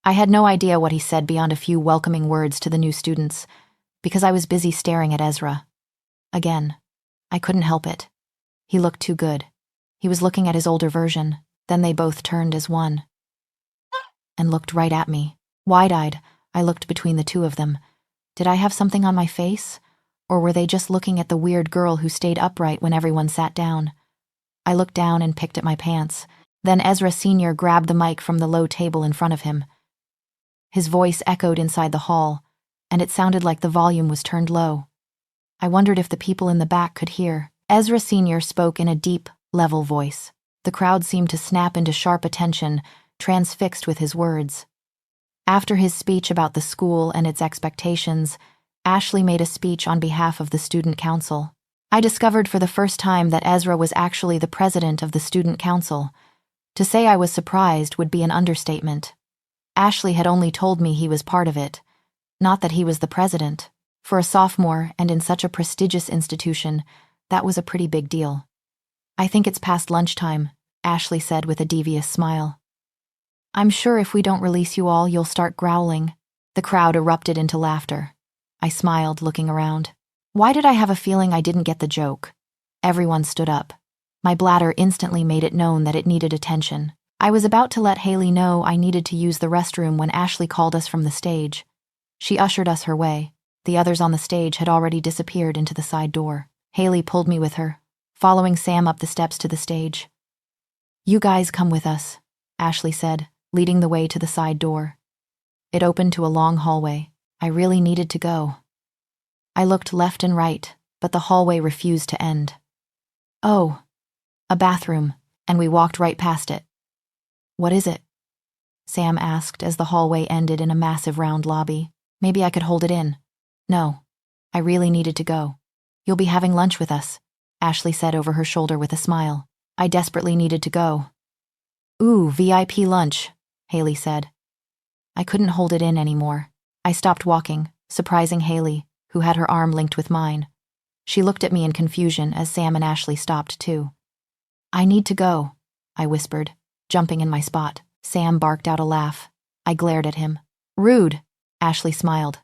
I had no idea what he said beyond a few welcoming words to the new students, because I was busy staring at Ezra. Again, I couldn't help it. He looked too good. He was looking at his older version, then they both turned as one and looked right at me. Wide-eyed, I looked between the two of them. Did I have something on my face? Or were they just looking at the weird girl who stayed upright when everyone sat down? I looked down and picked at my pants. Then Ezra Sr. grabbed the mic from the low table in front of him. His voice echoed inside the hall, and it sounded like the volume was turned low. I wondered if the people in the back could hear. Ezra Sr. spoke in a deep, level voice. The crowd seemed to snap into sharp attention, transfixed with his words. After his speech about the school and its expectations, Ashley made a speech on behalf of the student council. I discovered for the first time that Ezra was actually the president of the student council. To say I was surprised would be an understatement. Ashley had only told me he was part of it, not that he was the president. For a sophomore and in such a prestigious institution, that was a pretty big deal. I think it's past lunchtime, Ashley said with a devious smile. I'm sure if we don't release you all, you'll start growling. The crowd erupted into laughter. I smiled, looking around. Why did I have a feeling I didn't get the joke? Everyone stood up. My bladder instantly made it known that it needed attention. I was about to let Haley know I needed to use the restroom when Ashley called us from the stage. She ushered us her way. The others on the stage had already disappeared into the side door. Haley pulled me with her, following Sam up the steps to the stage. You guys come with us, Ashley said, leading the way to the side door. It opened to a long hallway. I really needed to go. I looked left and right, but the hallway refused to end. Oh, a bathroom, and we walked right past it. What is it? Sam asked as the hallway ended in a massive round lobby. Maybe I could hold it in. No, I really needed to go. You'll be having lunch with us, Ashley said over her shoulder with a smile. I desperately needed to go. Ooh, VIP lunch, Haley said. I couldn't hold it in anymore. I stopped walking, surprising Haley, who had her arm linked with mine. She looked at me in confusion as Sam and Ashley stopped too. I need to go, I whispered, jumping in my spot. Sam barked out a laugh. I glared at him. Rude, Ashley smiled.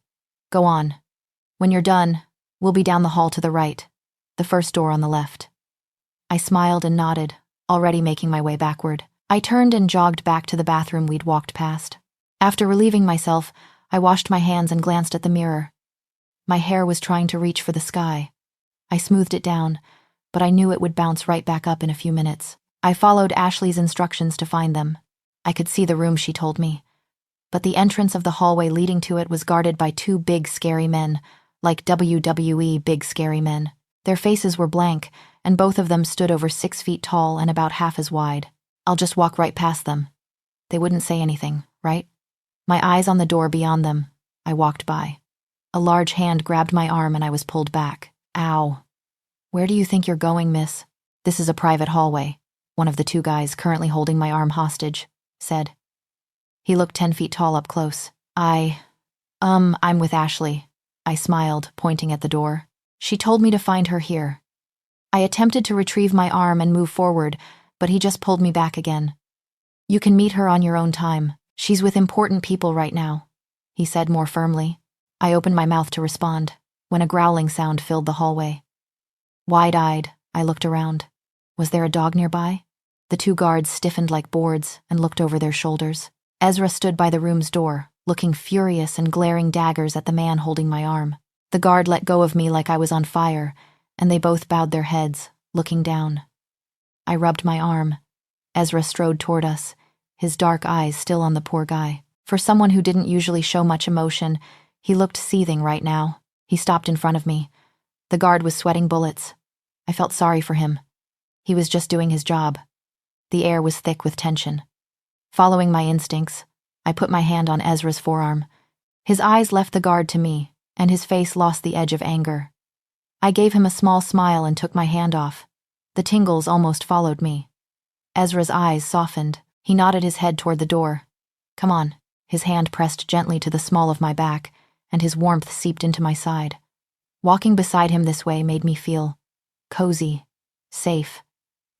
Go on. When you're done, we'll be down the hall to the right, the first door on the left. I smiled and nodded, already making my way backward. I turned and jogged back to the bathroom we'd walked past. After relieving myself, I washed my hands and glanced at the mirror. My hair was trying to reach for the sky. I smoothed it down, but I knew it would bounce right back up in a few minutes. I followed Ashley's instructions to find them. I could see the room she told me, but the entrance of the hallway leading to it was guarded by two big scary men, like WWE big scary men. Their faces were blank, and both of them stood over 6 feet tall and about half as wide. I'll just walk right past them. They wouldn't say anything, right? My eyes on the door beyond them, I walked by. A large hand grabbed my arm and I was pulled back. Ow. Where do you think you're going, miss? This is a private hallway, one of the two guys currently holding my arm hostage said. He looked 10 feet tall up close. I'm with Ashley. I smiled, pointing at the door. She told me to find her here. I attempted to retrieve my arm and move forward, but he just pulled me back again. You can meet her on your own time. She's with important people right now, he said more firmly. I opened my mouth to respond, when a growling sound filled the hallway. Wide-eyed, I looked around. Was there a dog nearby? The two guards stiffened like boards and looked over their shoulders. Ezra stood by the room's door, looking furious and glaring daggers at the man holding my arm. The guard let go of me like I was on fire, and they both bowed their heads, looking down. I rubbed my arm. Ezra strode toward us, his dark eyes still on the poor guy. For someone who didn't usually show much emotion, he looked seething right now. He stopped in front of me. The guard was sweating bullets. I felt sorry for him. He was just doing his job. The air was thick with tension. Following my instincts, I put my hand on Ezra's forearm. His eyes left the guard to me, and his face lost the edge of anger. I gave him a small smile and took my hand off. The tingles almost followed me. Ezra's eyes softened. He nodded his head toward the door. Come on. His hand pressed gently to the small of my back, and his warmth seeped into my side. Walking beside him this way made me feel cozy, safe.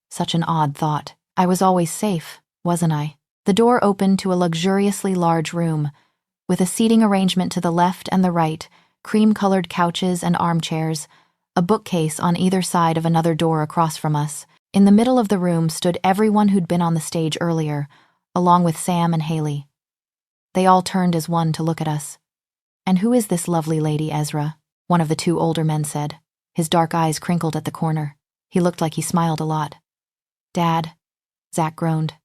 Such an odd thought. I was always safe, wasn't I? The door opened to a luxuriously large room, with a seating arrangement to the left and the right, cream-colored couches and armchairs, a bookcase on either side of another door across from us. In the middle of the room stood everyone who'd been on the stage earlier, along with Sam and Haley. They all turned as one to look at us. "And who is this lovely lady, Ezra?" one of the two older men said. His dark eyes crinkled at the corner. He looked like he smiled a lot. "Dad," Zach groaned.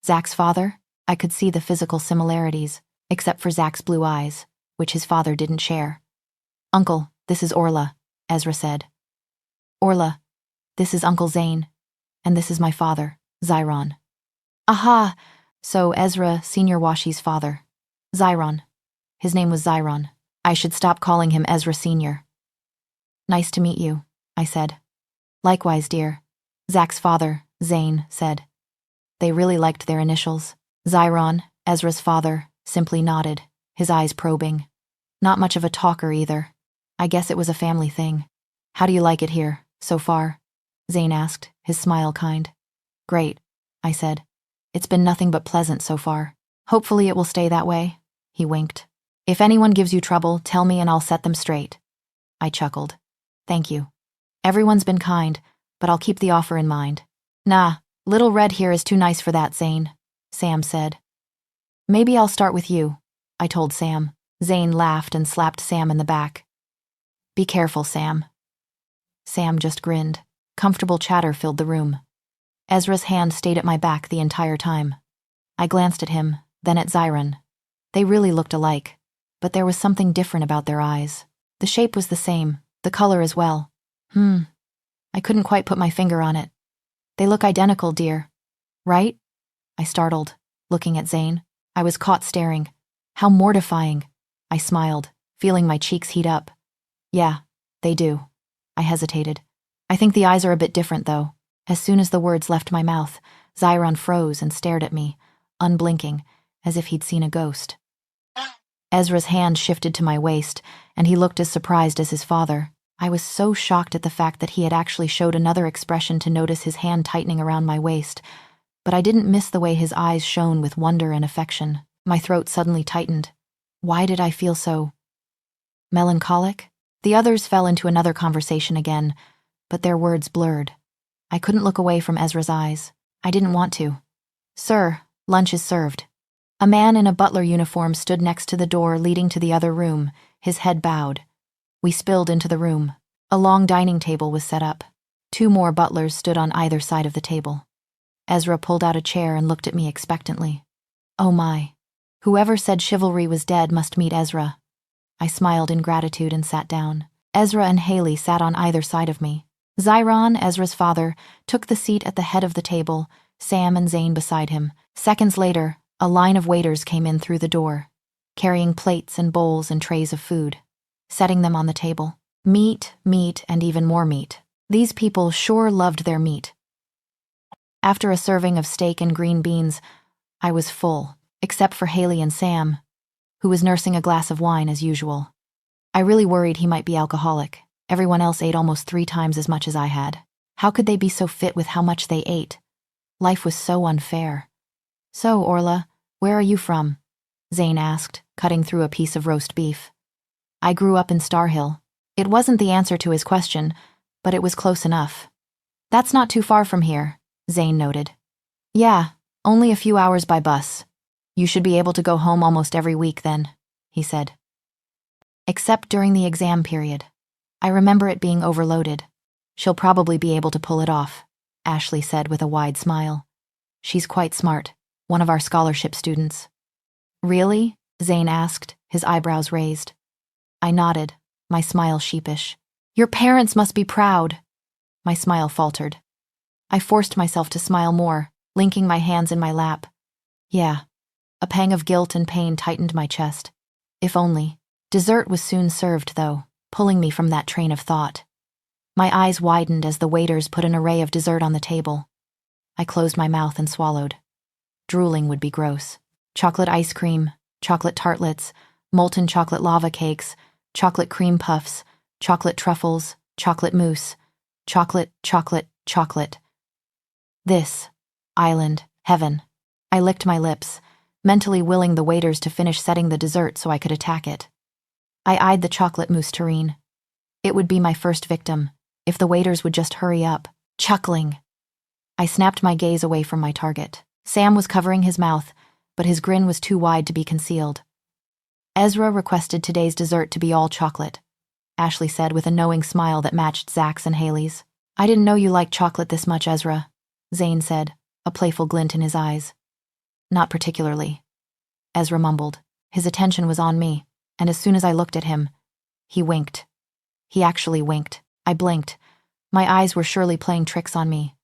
Zach's father? I could see the physical similarities, except for Zach's blue eyes, which his father didn't share. "Uncle, this is Orla," Ezra said. "Orla, this is Uncle Zane, and this is my father, Zyron." "Aha! So Ezra, Senior Washi's father. Zyron. His name was Zyron. I should stop calling him Ezra Senior." "Nice to meet you," I said. "Likewise, dear," Zach's father, Zane, said. They really liked their initials. Zyron, Ezra's father, simply nodded, his eyes probing. Not much of a talker either. I guess it was a family thing. "How do you like it here, so far?" Zane asked, his smile kind. "Great," I said. "It's been nothing but pleasant so far. Hopefully it will stay that way," he winked. "If anyone gives you trouble, tell me and I'll set them straight." I chuckled. "Thank you. Everyone's been kind, but I'll keep the offer in mind." "Nah, Little Red here is too nice for that, Zane," Sam said. "Maybe I'll start with you," I told Sam. Zane laughed and slapped Sam in the back. "Be careful, Sam." Sam just grinned. Comfortable chatter filled the room. Ezra's hand stayed at my back the entire time. I glanced at him, then at Zyron. They really looked alike, but there was something different about their eyes. The shape was the same, the color as well. I couldn't quite put my finger on it. "They look identical, dear." "Right?" I startled, looking at Zane. I was caught staring. "How mortifying." I smiled, feeling my cheeks heat up. "Yeah, they do." I hesitated. "I think the eyes are a bit different, though." As soon as the words left my mouth, Zyron froze and stared at me, unblinking, as if he'd seen a ghost. Ezra's hand shifted to my waist, and he looked as surprised as his father. I was so shocked at the fact that he had actually showed another expression to notice his hand tightening around my waist, but I didn't miss the way his eyes shone with wonder and affection. My throat suddenly tightened. Why did I feel so melancholic? The others fell into another conversation again, but their words blurred. I couldn't look away from Ezra's eyes. I didn't want to. "Sir, lunch is served." A man in a butler uniform stood next to the door leading to the other room, his head bowed. We spilled into the room. A long dining table was set up. 2 more butlers stood on either side of the table. Ezra pulled out a chair and looked at me expectantly. Oh my. Whoever said chivalry was dead must meet Ezra. I smiled in gratitude and sat down. Ezra and Haley sat on either side of me. Zyron, Ezra's father, took the seat at the head of the table, Sam and Zane beside him. Seconds later, a line of waiters came in through the door, carrying plates and bowls and trays of food, setting them on the table. Meat, and even more meat. These people sure loved their meat. After a serving of steak and green beans, I was full, except for Haley and Sam, who was nursing a glass of wine as usual. I really worried he might be alcoholic. Everyone else ate almost 3 times as much as I had. How could they be so fit with how much they ate? Life was so unfair. "So, Orla, where are you from?" Zane asked, cutting through a piece of roast beef. "I grew up in Star Hill." It wasn't the answer to his question, but it was close enough. "That's not too far from here," Zane noted. "Yeah, only a few hours by bus. You should be able to go home almost every week then," he said. "Except during the exam period. I remember it being overloaded. She'll probably be able to pull it off," Ashley said with a wide smile. "She's quite smart, one of our scholarship students." "Really?" Zane asked, his eyebrows raised. I nodded, my smile sheepish. "Your parents must be proud." My smile faltered. I forced myself to smile more, linking my hands in my lap. Yeah. A pang of guilt and pain tightened my chest. If only. Dessert was soon served, though, pulling me from that train of thought. My eyes widened as the waiters put an array of dessert on the table. I closed my mouth and swallowed. Drooling would be gross. Chocolate ice cream, chocolate tartlets, molten chocolate lava cakes, chocolate cream puffs, chocolate truffles, chocolate mousse, chocolate. This. Island. Heaven. I licked my lips, mentally willing the waiters to finish setting the dessert so I could attack it. I eyed the chocolate mousse terrine. It would be my first victim, if the waiters would just hurry up. Chuckling. I snapped my gaze away from my target. Sam was covering his mouth, but his grin was too wide to be concealed. Ezra requested today's dessert to be all chocolate, Ashley said with a knowing smile that matched Zach's and Haley's. I didn't know you liked chocolate this much, Ezra, Zane said, a playful glint in his eyes. Not particularly, Ezra mumbled. His attention was on me, and as soon as I looked at him, he winked. He actually winked. I blinked. My eyes were surely playing tricks on me.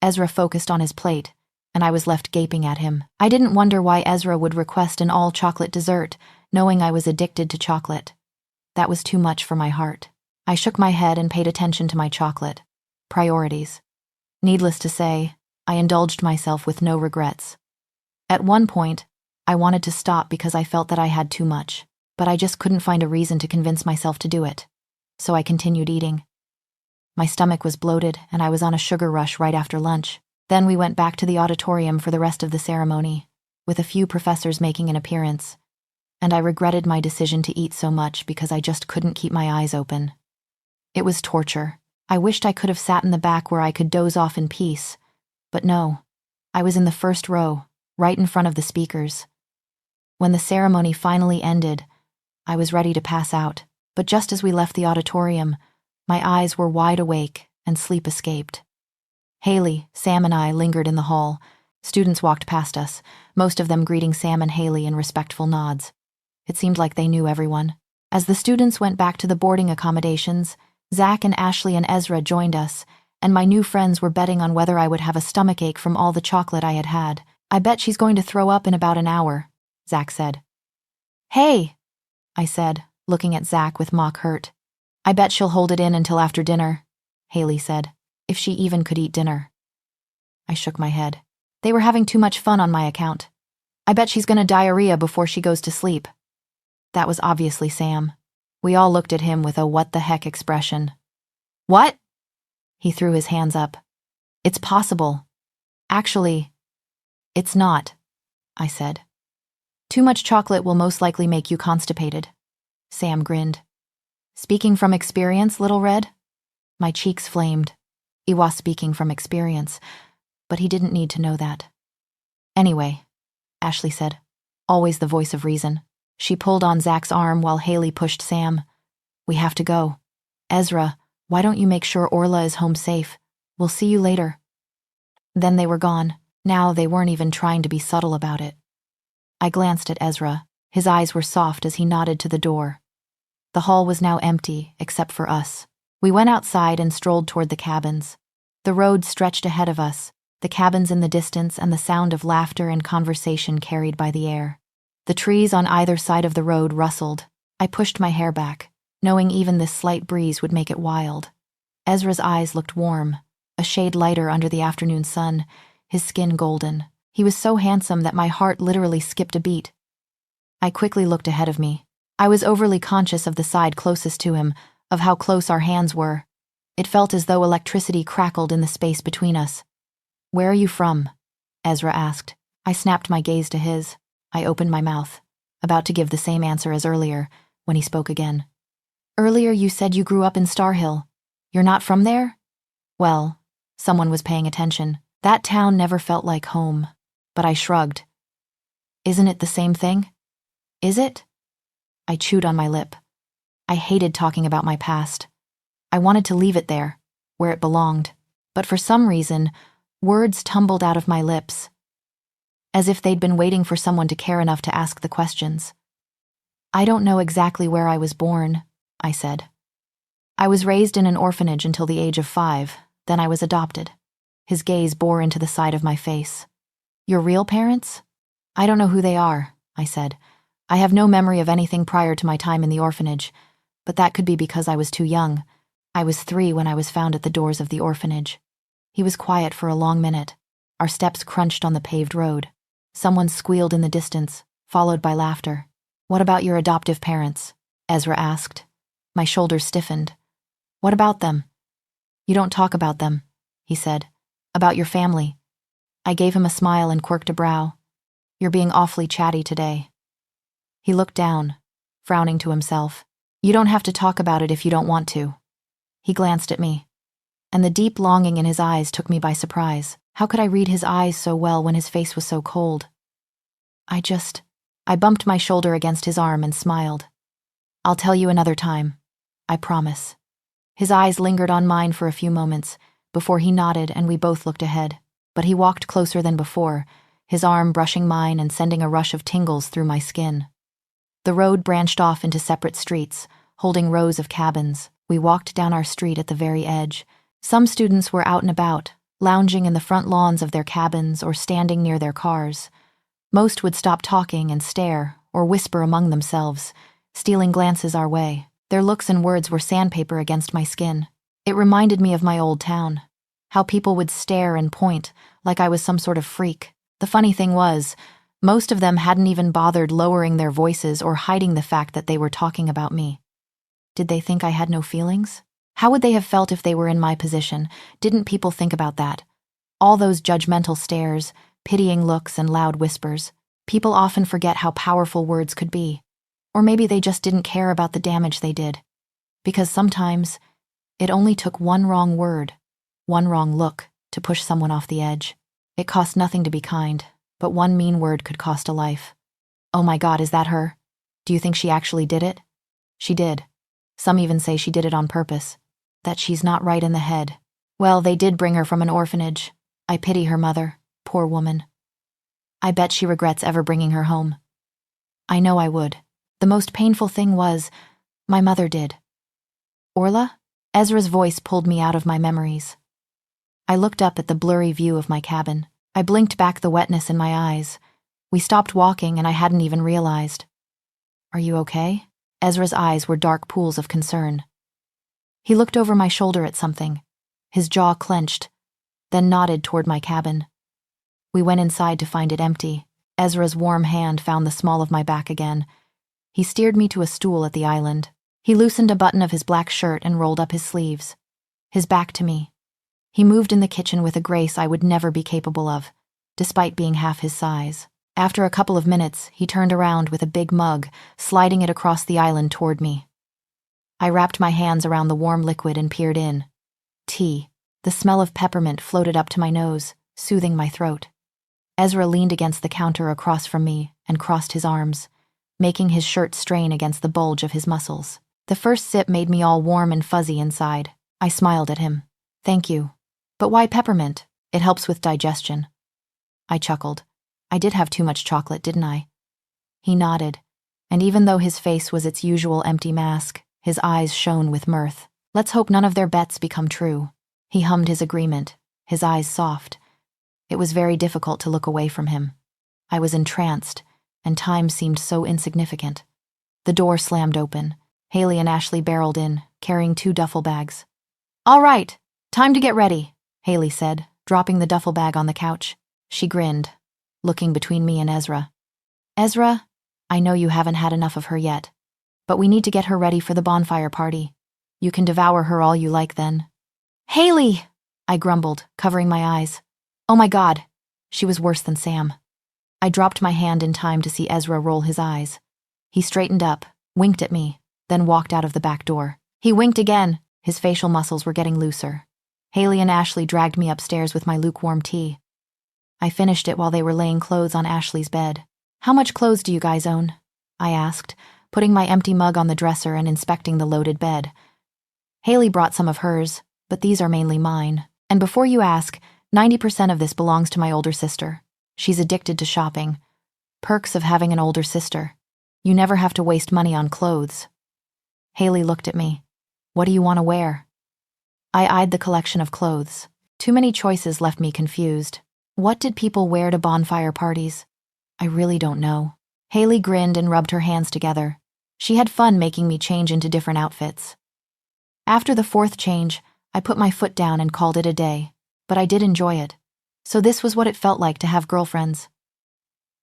Ezra focused on his plate, and I was left gaping at him. I didn't wonder why Ezra would request an all-chocolate dessert, knowing I was addicted to chocolate. That was too much for my heart. I shook my head and paid attention to my chocolate. Priorities. Needless to say, I indulged myself with no regrets. At one point, I wanted to stop because I felt that I had too much, but I just couldn't find a reason to convince myself to do it. So I continued eating. My stomach was bloated, and I was on a sugar rush right after lunch. Then we went back to the auditorium for the rest of the ceremony, with a few professors making an appearance, and I regretted my decision to eat so much because I just couldn't keep my eyes open. It was torture. I wished I could have sat in the back where I could doze off in peace, but no, I was in the first row, right in front of the speakers. When the ceremony finally ended, I was ready to pass out, but just as we left the auditorium, my eyes were wide awake and sleep escaped. Haley, Sam, and I lingered in the hall. Students walked past us, most of them greeting Sam and Haley in respectful nods. It seemed like they knew everyone. As the students went back to the boarding accommodations, Zach and Ashley and Ezra joined us, and my new friends were betting on whether I would have a stomachache from all the chocolate I had had. I bet she's going to throw up in about an hour, Zach said. Hey, I said, looking at Zach with mock hurt. I bet she'll hold it in until after dinner, Haley said, if she even could eat dinner. I shook my head. They were having too much fun on my account. I bet she's gonna diarrhea before she goes to sleep. That was obviously Sam. We all looked at him with a what-the-heck expression. What? He threw his hands up. It's possible. Actually, it's not, I said. Too much chocolate will most likely make you constipated. Sam grinned. Speaking from experience, Little Red? My cheeks flamed. He was speaking from experience, but he didn't need to know that. Anyway, Ashley said, always the voice of reason. She pulled on Zach's arm while Haley pushed Sam. We have to go. Ezra, why don't you make sure Orla is home safe? We'll see you later. Then they were gone. Now they weren't even trying to be subtle about it. I glanced at Ezra. His eyes were soft as he nodded to the door. The hall was now empty, except for us. We went outside and strolled toward the cabins. The road stretched ahead of us, the cabins in the distance and the sound of laughter and conversation carried by the air. The trees on either side of the road rustled. I pushed my hair back, knowing even this slight breeze would make it wild. Ezra's eyes looked warm, a shade lighter under the afternoon sun, his skin golden. He was so handsome that my heart literally skipped a beat. I quickly looked ahead of me. I was overly conscious of the side closest to him, of how close our hands were. It felt as though electricity crackled in the space between us. Where are you from? Ezra asked. I snapped my gaze to his. I opened my mouth, about to give the same answer as earlier, when he spoke again. Earlier you said you grew up in Star Hill. You're not from there? Well, someone was paying attention. That town never felt like home, but I shrugged. Isn't it the same thing? Is it? I chewed on my lip. I hated talking about my past. I wanted to leave it there, where it belonged, but for some reason, words tumbled out of my lips, as if they'd been waiting for someone to care enough to ask the questions. I don't know exactly where I was born, I said. I was raised in an orphanage until the age of 5, then I was adopted. His gaze bore into the side of my face. Your real parents? I don't know who they are, I said. I have no memory of anything prior to my time in the orphanage, but that could be because I was too young. I was 3 when I was found at the doors of the orphanage. He was quiet for a long minute. Our steps crunched on the paved road. Someone squealed in the distance, followed by laughter. What about your adoptive parents? Ezra asked. My shoulders stiffened. What about them? You don't talk about them, he said. About your family. I gave him a smile and quirked a brow. You're being awfully chatty today." He looked down, frowning to himself. "You don't have to talk about it if you don't want to." He glanced at me, and the deep longing in his eyes took me by surprise. How could I read his eyes so well when his face was so cold? I bumped my shoulder against his arm and smiled. "I'll tell you another time. I promise." His eyes lingered on mine for a few moments before he nodded and we both looked ahead. But he walked closer than before, his arm brushing mine and sending a rush of tingles through my skin. The road branched off into separate streets, holding rows of cabins. We walked down our street at the very edge. Some students were out and about, lounging in the front lawns of their cabins or standing near their cars. Most would stop talking and stare or whisper among themselves, stealing glances our way. Their looks and words were sandpaper against my skin. It reminded me of my old town, how people would stare and point like I was some sort of freak. The funny thing was, most of them hadn't even bothered lowering their voices or hiding the fact that they were talking about me. Did they think I had no feelings? How would they have felt if they were in my position? Didn't people think about that? All those judgmental stares, pitying looks, and loud whispers. People often forget how powerful words could be. Or maybe they just didn't care about the damage they did. Because sometimes, it only took one wrong word, one wrong look, to push someone off the edge. It cost nothing to be kind, but one mean word could cost a life. "Oh my God, is that her? Do you think she actually did it?" "She did. Some even say she did it on purpose. That she's not right in the head. Well, they did bring her from an orphanage. I pity her mother. Poor woman. I bet she regrets ever bringing her home." "I know I would. The most painful thing was, my mother did." "Orla?" Ezra's voice pulled me out of my memories. I looked up at the blurry view of my cabin. I blinked back the wetness in my eyes. We stopped walking and I hadn't even realized. "Are you okay?" Ezra's eyes were dark pools of concern. He looked over my shoulder at something, his jaw clenched, then nodded toward my cabin. We went inside to find it empty. Ezra's warm hand found the small of my back again. He steered me to a stool at the island. He loosened a button of his black shirt and rolled up his sleeves. His back to me. He moved in the kitchen with a grace I would never be capable of, despite being half his size. After a couple of minutes, he turned around with a big mug, sliding it across the island toward me. I wrapped my hands around the warm liquid and peered in. Tea. The smell of peppermint floated up to my nose, soothing my throat. Ezra leaned against the counter across from me and crossed his arms, making his shirt strain against the bulge of his muscles. The first sip made me all warm and fuzzy inside. I smiled at him. "Thank you. But why peppermint? It helps with digestion." I chuckled. I did have too much chocolate, didn't I? He nodded, and even though his face was its usual empty mask, his eyes shone with mirth. "Let's hope none of their bets become true." He hummed his agreement, his eyes soft. It was very difficult to look away from him. I was entranced, and time seemed so insignificant. The door slammed open. Haley and Ashley barreled in, carrying 2 duffel bags. "All right, time to get ready," Haley said, dropping the duffel bag on the couch. She grinned, looking between me and Ezra. "Ezra, I know you haven't had enough of her yet, but we need to get her ready for the bonfire party. You can devour her all you like then." "Haley!" I grumbled, covering my eyes. "Oh my God." She was worse than Sam. I dropped my hand in time to see Ezra roll his eyes. He straightened up, winked at me, then walked out of the back door. He winked again. His facial muscles were getting looser. Haley and Ashley dragged me upstairs with my lukewarm tea. I finished it while they were laying clothes on Ashley's bed. "How much clothes do you guys own?" I asked, putting my empty mug on the dresser and inspecting the loaded bed. Haley brought some of hers, but these are mainly mine. And before you ask, 90% of this belongs to my older sister. She's addicted to shopping. Perks of having an older sister. You never have to waste money on clothes. Haley looked at me. "What do you want to wear?" I eyed the collection of clothes. Too many choices left me confused. What did people wear to bonfire parties? I really don't know. Haley grinned and rubbed her hands together. She had fun making me change into different outfits. After the 4th change, I put my foot down and called it a day, but I did enjoy it. So this was what it felt like to have girlfriends.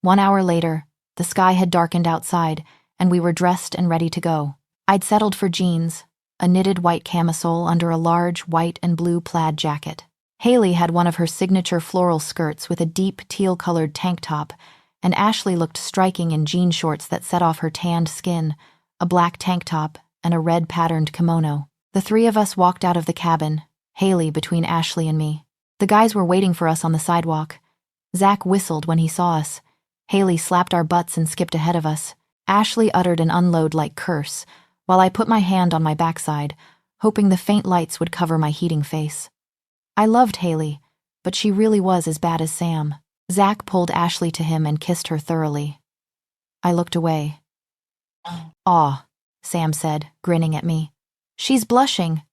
1 hour later, the sky had darkened outside, and we were dressed and ready to go. I'd settled for jeans, a knitted white camisole under a large white and blue plaid jacket. Haley had one of her signature floral skirts with a deep teal-colored tank top and Ashley looked striking in jean shorts that set off her tanned skin, a black tank top, and a red patterned kimono. The three of us walked out of the cabin, Haley between Ashley and me. The guys were waiting for us on the sidewalk. Zach whistled when he saw us. Haley slapped our butts and skipped ahead of us. Ashley uttered an unload-like curse, while I put my hand on my backside, hoping the faint lights would cover my heating face. I loved Haley, but she really was as bad as Sam. Zach pulled Ashley to him and kissed her thoroughly. I looked away. "Aw," Sam said, grinning at me. "She's blushing.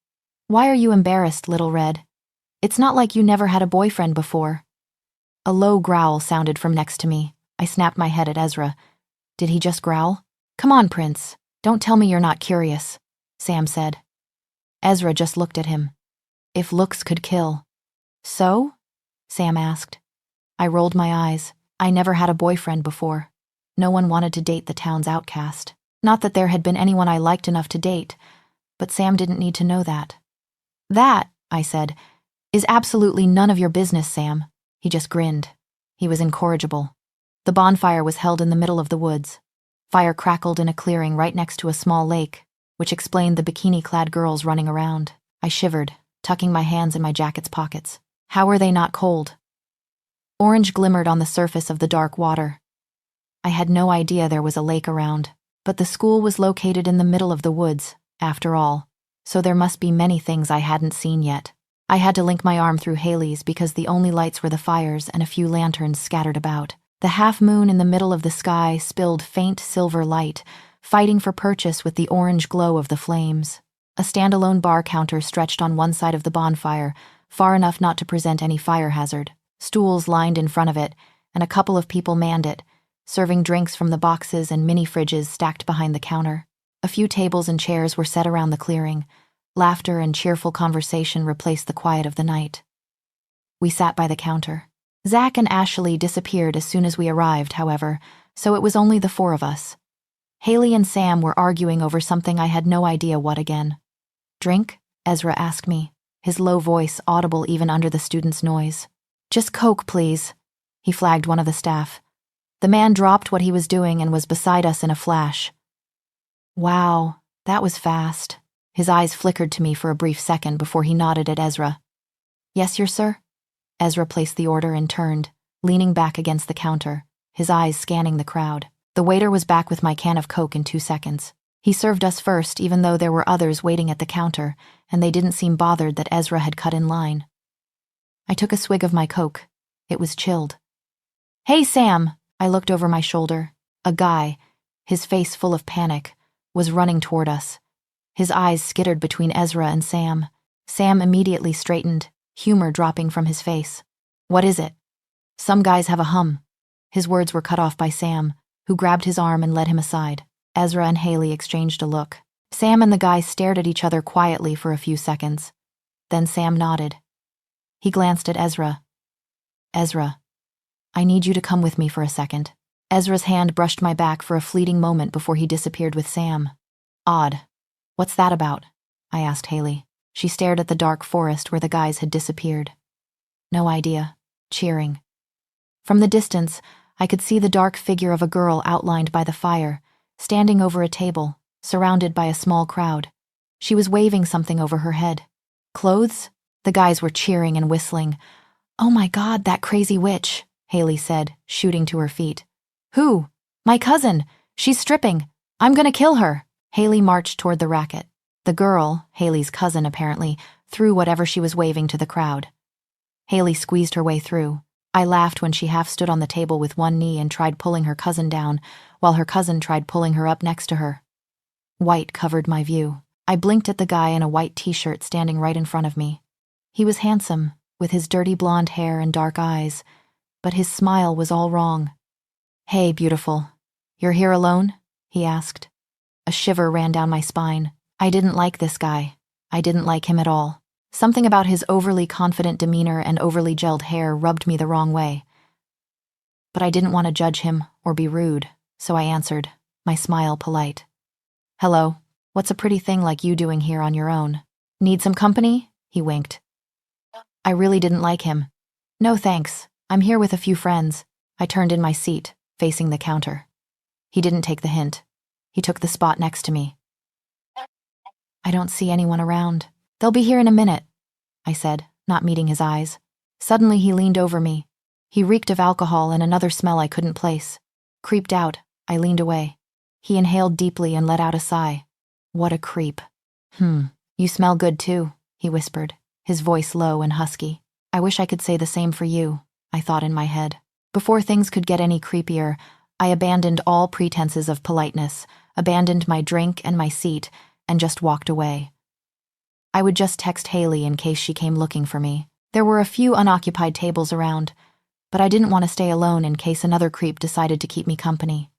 Why are you embarrassed, Little Red? It's not like you never had a boyfriend before." A low growl sounded from next to me. I snapped my head at Ezra. Did he just growl? "Come on, Prince. Don't tell me you're not curious," Sam said. Ezra just looked at him. If looks could kill. "So?" Sam asked. I rolled my eyes. I never had a boyfriend before. No one wanted to date the town's outcast. Not that there had been anyone I liked enough to date, but Sam didn't need to know that. "That," I said, "is absolutely none of your business, Sam." He just grinned. He was incorrigible. The bonfire was held in the middle of the woods. Fire crackled in a clearing right next to a small lake, which explained the bikini-clad girls running around. I shivered, tucking my hands in my jacket's pockets. How were they not cold? Orange glimmered on the surface of the dark water. I had no idea there was a lake around, but the school was located in the middle of the woods, after all, so there must be many things I hadn't seen yet. I had to link my arm through Haley's because the only lights were the fires and a few lanterns scattered about. The half-moon in the middle of the sky spilled faint silver light, fighting for purchase with the orange glow of the flames. A standalone bar counter stretched on one side of the bonfire, far enough not to present any fire hazard. Stools lined in front of it, and a couple of people manned it, serving drinks from the boxes and mini-fridges stacked behind the counter. A few tables and chairs were set around the clearing. Laughter and cheerful conversation replaced the quiet of the night. We sat by the counter. Zach and Ashley disappeared as soon as we arrived, however, so it was only the four of us. Haley and Sam were arguing over something I had no idea what again. "Drink?" Ezra asked me, his low voice audible even under the students' noise. "Just Coke, please," he flagged one of the staff. The man dropped what he was doing and was beside us in a flash. Wow, that was fast. His eyes flickered to me for a brief second before he nodded at Ezra. "Yes, your sir?" Ezra placed the order and turned, leaning back against the counter, his eyes scanning the crowd. The waiter was back with my can of Coke in 2 seconds. He served us first, even though there were others waiting at the counter, and they didn't seem bothered that Ezra had cut in line. I took a swig of my Coke. It was chilled. "Hey, Sam!" I looked over my shoulder. A guy, his face full of panic, was running toward us. His eyes skittered between Ezra and Sam. Sam immediately straightened, humor dropping from his face. "What is it?" "Some guys have a hum." His words were cut off by Sam, who grabbed his arm and led him aside. Ezra and Haley exchanged a look. Sam and the guy stared at each other quietly for a few seconds. Then Sam nodded. He glanced at Ezra. "Ezra, I need you to come with me for a second." Ezra's hand brushed my back for a fleeting moment before he disappeared with Sam. "Odd. What's that about?" I asked Haley. She stared at the dark forest where the guys had disappeared. "No idea." Cheering. From the distance, I could see the dark figure of a girl outlined by the fire, standing over a table, surrounded by a small crowd. She was waving something over her head. "Clothes?" The guys were cheering and whistling. "Oh my God, that crazy witch," Haley said, shooting to her feet. "Who?" "My cousin. She's stripping. I'm gonna kill her." Haley marched toward the racket. The girl, Haley's cousin apparently, threw whatever she was waving to the crowd. Haley squeezed her way through. I laughed when she half stood on the table with one knee and tried pulling her cousin down, while her cousin tried pulling her up next to her. White covered my view. I blinked at the guy in a white t-shirt standing right in front of me. He was handsome, with his dirty blonde hair and dark eyes, but his smile was all wrong. "Hey, beautiful. You're here alone?" he asked. A shiver ran down my spine. I didn't like this guy. I didn't like him at all. Something about his overly confident demeanor and overly gelled hair rubbed me the wrong way. But I didn't want to judge him or be rude, so I answered, my smile polite. "Hello. What's a pretty thing like you doing here on your own? Need some company?" He winked. I really didn't like him. "No thanks. I'm here with a few friends." I turned in my seat, facing the counter. He didn't take the hint. He took the spot next to me. I don't see anyone around. They'll be here in a minute, I said, not meeting his eyes. Suddenly he leaned over me. He reeked of alcohol and another smell I couldn't place. Creeped out, I leaned away. He inhaled deeply and let out a sigh. What a creep. You smell good too, he whispered, his voice low and husky. I wish I could say the same for you, I thought in my head. Before things could get any creepier, I abandoned all pretenses of politeness, abandoned my drink and my seat, and just walked away. I would just text Haley in case she came looking for me. There were a few unoccupied tables around, but I didn't want to stay alone in case another creep decided to keep me company.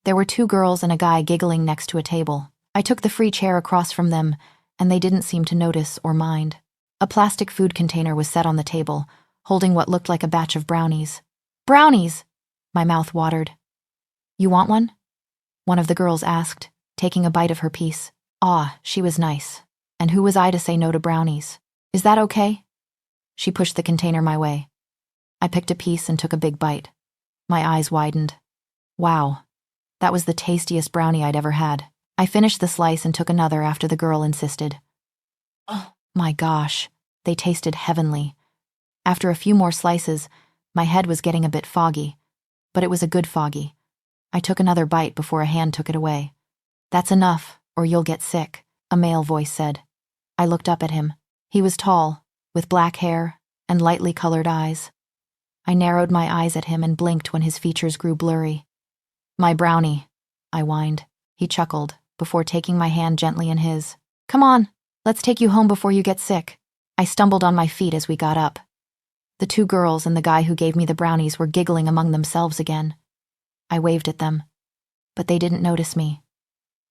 There were 2 girls and a guy giggling next to a table. I took the free chair across from them, and they didn't seem to notice or mind. A plastic food container was set on the table, holding what looked like a batch of brownies. Brownies! My mouth watered. You want one? One of the girls asked, taking a bite of her piece. She was nice. And who was I to say no to brownies? Is that okay? She pushed the container my way. I picked a piece and took a big bite. My eyes widened. Wow, that was the tastiest brownie I'd ever had. I finished the slice and took another after the girl insisted. Oh, my gosh, they tasted heavenly. After a few more slices, my head was getting a bit foggy, but it was a good foggy. I took another bite before a hand took it away. That's enough, or you'll get sick, a male voice said. I looked up at him. He was tall, with black hair and lightly colored eyes. I narrowed my eyes at him and blinked when his features grew blurry. My brownie, I whined. He chuckled, before taking my hand gently in his. Come on, let's take you home before you get sick. I stumbled on my feet as we got up. The 2 girls and the guy who gave me the brownies were giggling among themselves again. I waved at them, but they didn't notice me.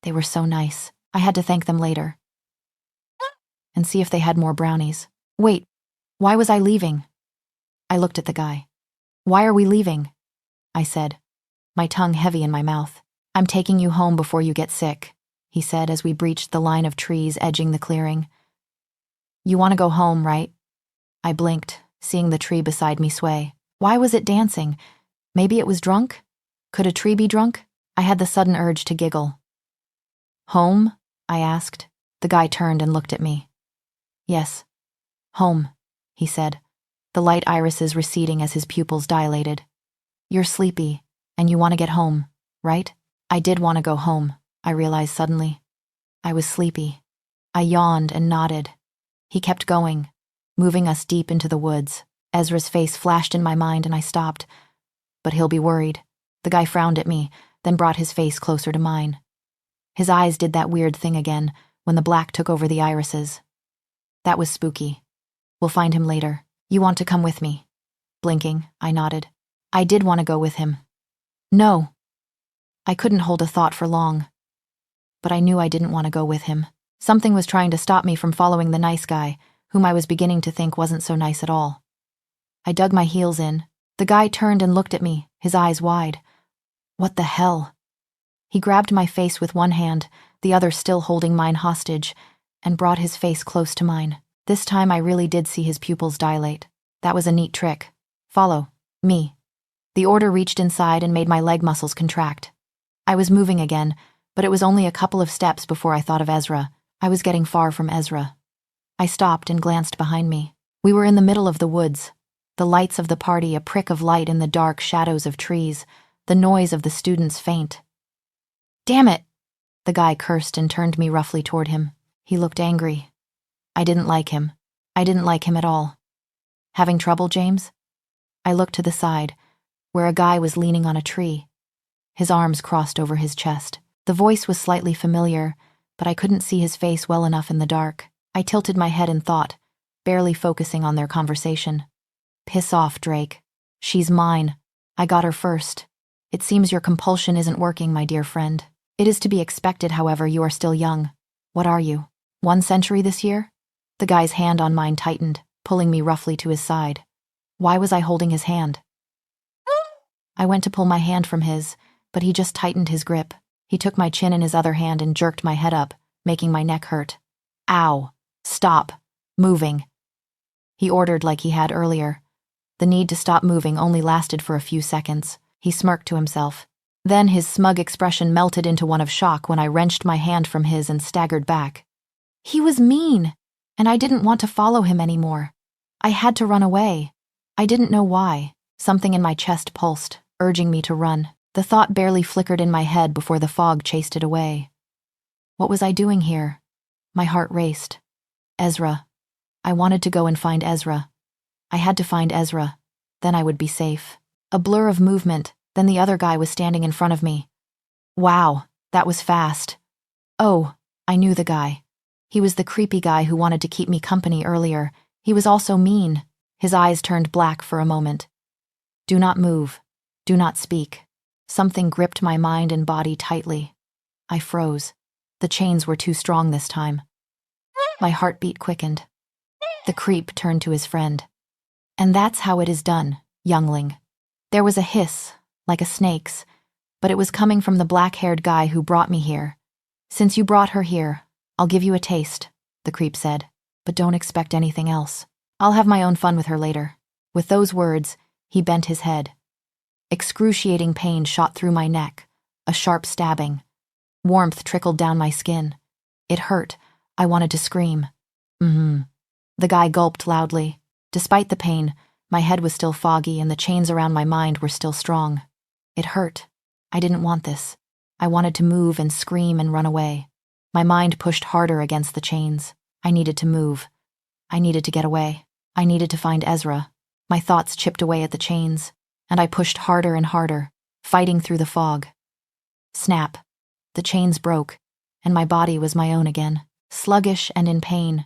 They were so nice. I had to thank them later. And see if they had more brownies. Wait, why was I leaving? I looked at the guy. Why are we leaving? I said, my tongue heavy in my mouth. I'm taking you home before you get sick, he said as we breached the line of trees edging the clearing. You want to go home, right? I blinked, seeing the tree beside me sway. Why was it dancing? Maybe it was drunk? Could a tree be drunk? I had the sudden urge to giggle. Home? I asked. The guy turned and looked at me. Yes. Home, he said, the light irises receding as his pupils dilated. You're sleepy, and you want to get home, right? I did want to go home, I realized suddenly. I was sleepy. I yawned and nodded. He kept going, moving us deep into the woods. Ezra's face flashed in my mind and I stopped. But he'll be worried. The guy frowned at me, then brought his face closer to mine. His eyes did that weird thing again, when the black took over the irises. That was spooky. We'll find him later. You want to come with me? Blinking, I nodded. I did want to go with him. No. I couldn't hold a thought for long. But I knew I didn't want to go with him. Something was trying to stop me from following the nice guy, whom I was beginning to think wasn't so nice at all. I dug my heels in. The guy turned and looked at me, his eyes wide. What the hell? He grabbed my face with one hand, the other still holding mine hostage, and brought his face close to mine. This time I really did see his pupils dilate. That was a neat trick. Follow me. The order reached inside and made my leg muscles contract. I was moving again, but it was only a couple of steps before I thought of Ezra. I was getting far from Ezra. I stopped and glanced behind me. We were in the middle of the woods. The lights of the party a prick of light in the dark shadows of trees, the noise of the students faint. Damn it! The guy cursed and turned me roughly toward him. He looked angry. I didn't like him. I didn't like him at all. Having trouble, James? I looked to the side, where a guy was leaning on a tree. His arms crossed over his chest. The voice was slightly familiar, but I couldn't see his face well enough in the dark. I tilted my head in thought, barely focusing on their conversation. Piss off, Drake. She's mine. I got her first. It seems your compulsion isn't working, my dear friend. It is to be expected, however, you are still young. What are you? 1 century this year? The guy's hand on mine tightened, pulling me roughly to his side. Why was I holding his hand? I went to pull my hand from his, but he just tightened his grip. He took my chin in his other hand and jerked my head up, making my neck hurt. Ow! Stop! Moving! He ordered like he had earlier. The need to stop moving only lasted for a few seconds. He smirked to himself. Then his smug expression melted into one of shock when I wrenched my hand from his and staggered back. He was mean, and I didn't want to follow him anymore. I had to run away. I didn't know why. Something in my chest pulsed, urging me to run. The thought barely flickered in my head before the fog chased it away. What was I doing here? My heart raced. Ezra. I wanted to go and find Ezra. I had to find Ezra. Then I would be safe. A blur of movement, then the other guy was standing in front of me. Wow, that was fast. Oh, I knew the guy. He was the creepy guy who wanted to keep me company earlier. He was also mean. His eyes turned black for a moment. Do not move. Do not speak. Something gripped my mind and body tightly. I froze. The chains were too strong this time. My heartbeat quickened. The creep turned to his friend. And that's how it is done, youngling. There was a hiss, like a snake's, but it was coming from the black-haired guy who brought me here. Since you brought her here, I'll give you a taste, the creep said, but don't expect anything else. I'll have my own fun with her later. With those words, he bent his head. Excruciating pain shot through my neck, a sharp stabbing. Warmth trickled down my skin. It hurt. I wanted to scream. The guy gulped loudly. Despite the pain, my head was still foggy and the chains around my mind were still strong. It hurt. I didn't want this. I wanted to move and scream and run away. My mind pushed harder against the chains. I needed to move. I needed to get away. I needed to find Ezra. My thoughts chipped away at the chains, and I pushed harder and harder, fighting through the fog. Snap. The chains broke, and my body was my own again, sluggish and in pain.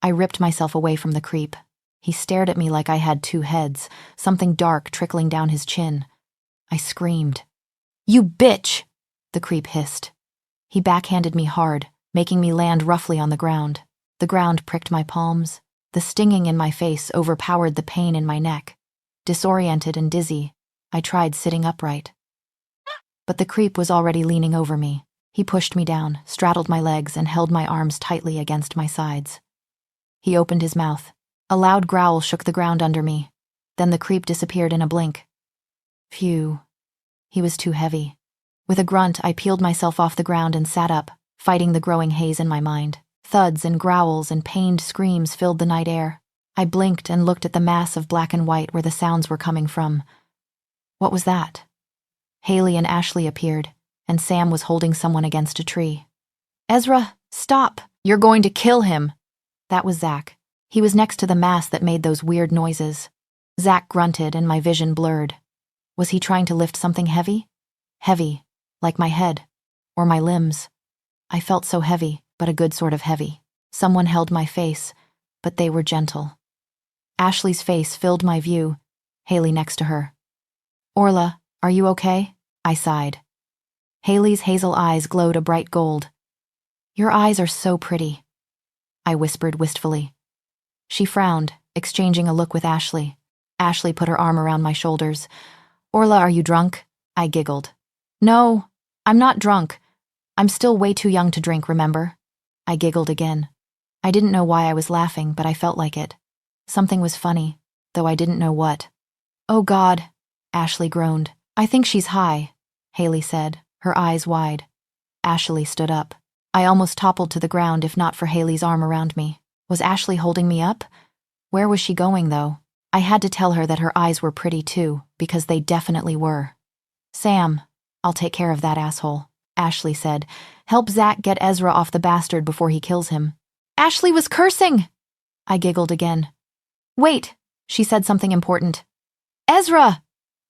I ripped myself away from the creep. He stared at me like I had two heads, something dark trickling down his chin. I screamed. You bitch! The creep hissed. He backhanded me hard, making me land roughly on the ground. The ground pricked my palms. The stinging in my face overpowered the pain in my neck. Disoriented and dizzy, I tried sitting upright. But the creep was already leaning over me. He pushed me down, straddled my legs, and held my arms tightly against my sides. He opened his mouth. A loud growl shook the ground under me. Then the creep disappeared in a blink. Phew. He was too heavy. With a grunt, I peeled myself off the ground and sat up, fighting the growing haze in my mind. Thuds and growls and pained screams filled the night air. I blinked and looked at the mass of black and white where the sounds were coming from. What was that? Haley and Ashley appeared, and Sam was holding someone against a tree. Ezra, stop! You're going to kill him! That was Zach. He was next to the mass that made those weird noises. Zach grunted and my vision blurred. Was he trying to lift something heavy? Heavy, like my head, or my limbs. I felt so heavy, but a good sort of heavy. Someone held my face, but they were gentle. Ashley's face filled my view, Haley next to her. Orla, are you okay? I sighed. Haley's hazel eyes glowed a bright gold. Your eyes are so pretty, I whispered wistfully. She frowned, exchanging a look with Ashley. Ashley put her arm around my shoulders. Orla, are you drunk? I giggled. No, I'm not drunk. I'm still way too young to drink, remember? I giggled again. I didn't know why I was laughing, but I felt like it. Something was funny, though I didn't know what. Oh God, Ashley groaned. I think she's high, Haley said, her eyes wide. Ashley stood up. I almost toppled to the ground if not for Haley's arm around me. Was Ashley holding me up? Where was she going, though? I had to tell her that her eyes were pretty too, because they definitely were. Sam, I'll take care of that asshole, Ashley said. Help Zach get Ezra off the bastard before he kills him. Ashley was cursing! I giggled again. Wait, she said something important. Ezra!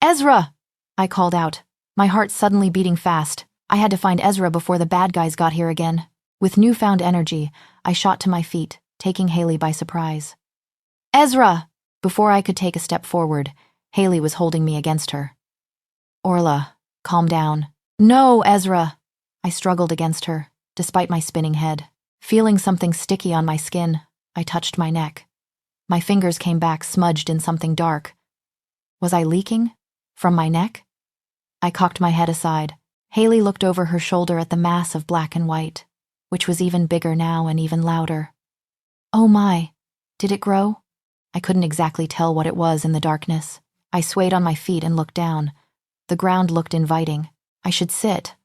Ezra! I called out, my heart suddenly beating fast. I had to find Ezra before the bad guys got here again. With newfound energy, I shot to my feet, taking Haley by surprise. Ezra! Before I could take a step forward, Haley was holding me against her. Orla, calm down. No, Ezra! I struggled against her, despite my spinning head. Feeling something sticky on my skin, I touched my neck. My fingers came back smudged in something dark. Was I leaking? From my neck? I cocked my head aside. Haley looked over her shoulder at the mass of black and white, which was even bigger now and even louder. Oh my, did it grow? I couldn't exactly tell what it was in the darkness. I swayed on my feet and looked down. The ground looked inviting. I should sit.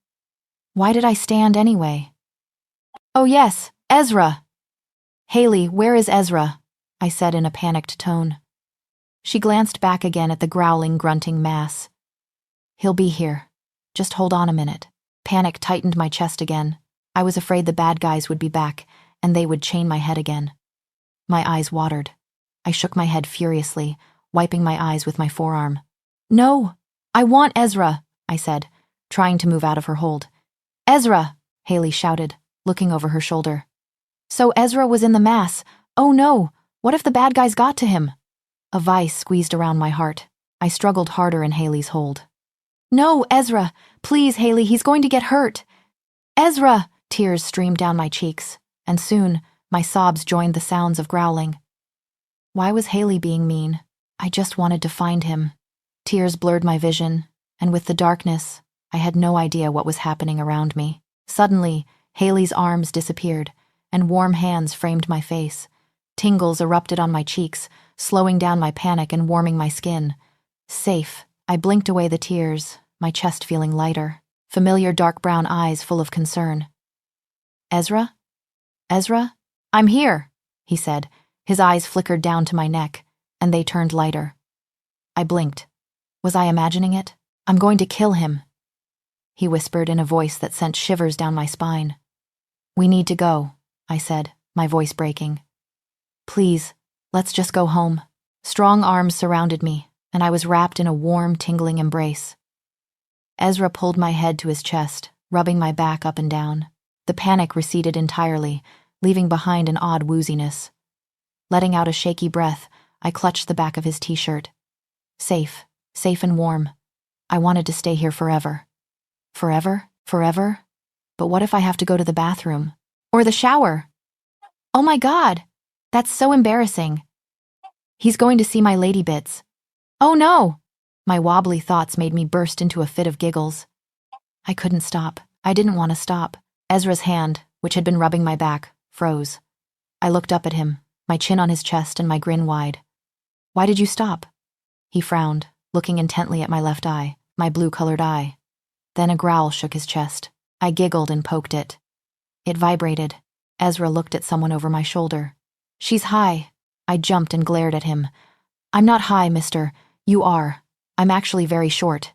Why did I stand anyway? Oh yes, Ezra! Haley, where is Ezra? I said in a panicked tone. She glanced back again at the growling, grunting mass. He'll be here. Just hold on a minute. Panic tightened my chest again. I was afraid the bad guys would be back, and they would chain my head again. My eyes watered. I shook my head furiously, wiping my eyes with my forearm. No! I want Ezra, I said, trying to move out of her hold. Ezra! Haley shouted, looking over her shoulder. So Ezra was in the mass. Oh no! What if the bad guys got to him? A vice squeezed around my heart. I struggled harder in Haley's hold. No, Ezra! Please, Haley, he's going to get hurt! Ezra! Tears streamed down my cheeks, and soon my sobs joined the sounds of growling. Why was Haley being mean? I just wanted to find him. Tears blurred my vision, and with the darkness, I had no idea what was happening around me. Suddenly, Haley's arms disappeared, and warm hands framed my face. Tingles erupted on my cheeks, slowing down my panic and warming my skin. Safe, I blinked away the tears, my chest feeling lighter. Familiar dark brown eyes full of concern. Ezra? Ezra? I'm here, he said. His eyes flickered down to my neck, and they turned lighter. I blinked. Was I imagining it? I'm going to kill him, he whispered in a voice that sent shivers down my spine. We need to go, I said, my voice breaking. Please, let's just go home. Strong arms surrounded me, and I was wrapped in a warm, tingling embrace. Ezra pulled my head to his chest, rubbing my back up and down. The panic receded entirely, leaving behind an odd wooziness. Letting out a shaky breath, I clutched the back of his t-shirt. Safe and warm. I wanted to stay here forever. Forever? Forever? But what if I have to go to the bathroom? Or the shower? Oh my God! That's so embarrassing. He's going to see my lady bits. Oh no! My wobbly thoughts made me burst into a fit of giggles. I couldn't stop. I didn't want to stop. Ezra's hand, which had been rubbing my back, froze. I looked up at him, my chin on his chest and my grin wide. Why did you stop? He frowned, looking intently at my left eye, my blue-colored eye. Then a growl shook his chest. I giggled and poked it. It vibrated. Ezra looked at someone over my shoulder. She's high. I jumped and glared at him. I'm not high, mister. You are. I'm actually very short.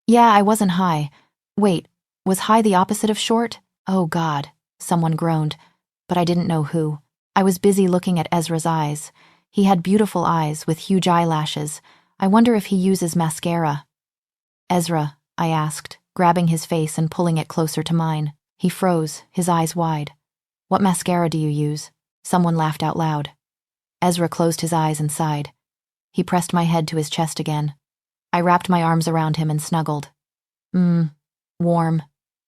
Yeah, I wasn't high. Wait, was high the opposite of short? Oh God, someone groaned, but I didn't know who. I was busy looking at Ezra's eyes. He had beautiful eyes with huge eyelashes. I wonder if he uses mascara. Ezra, I asked, grabbing his face and pulling it closer to mine. He froze, his eyes wide. What mascara do you use? Someone laughed out loud. Ezra closed his eyes and sighed. He pressed my head to his chest again. I wrapped my arms around him and snuggled. Warm.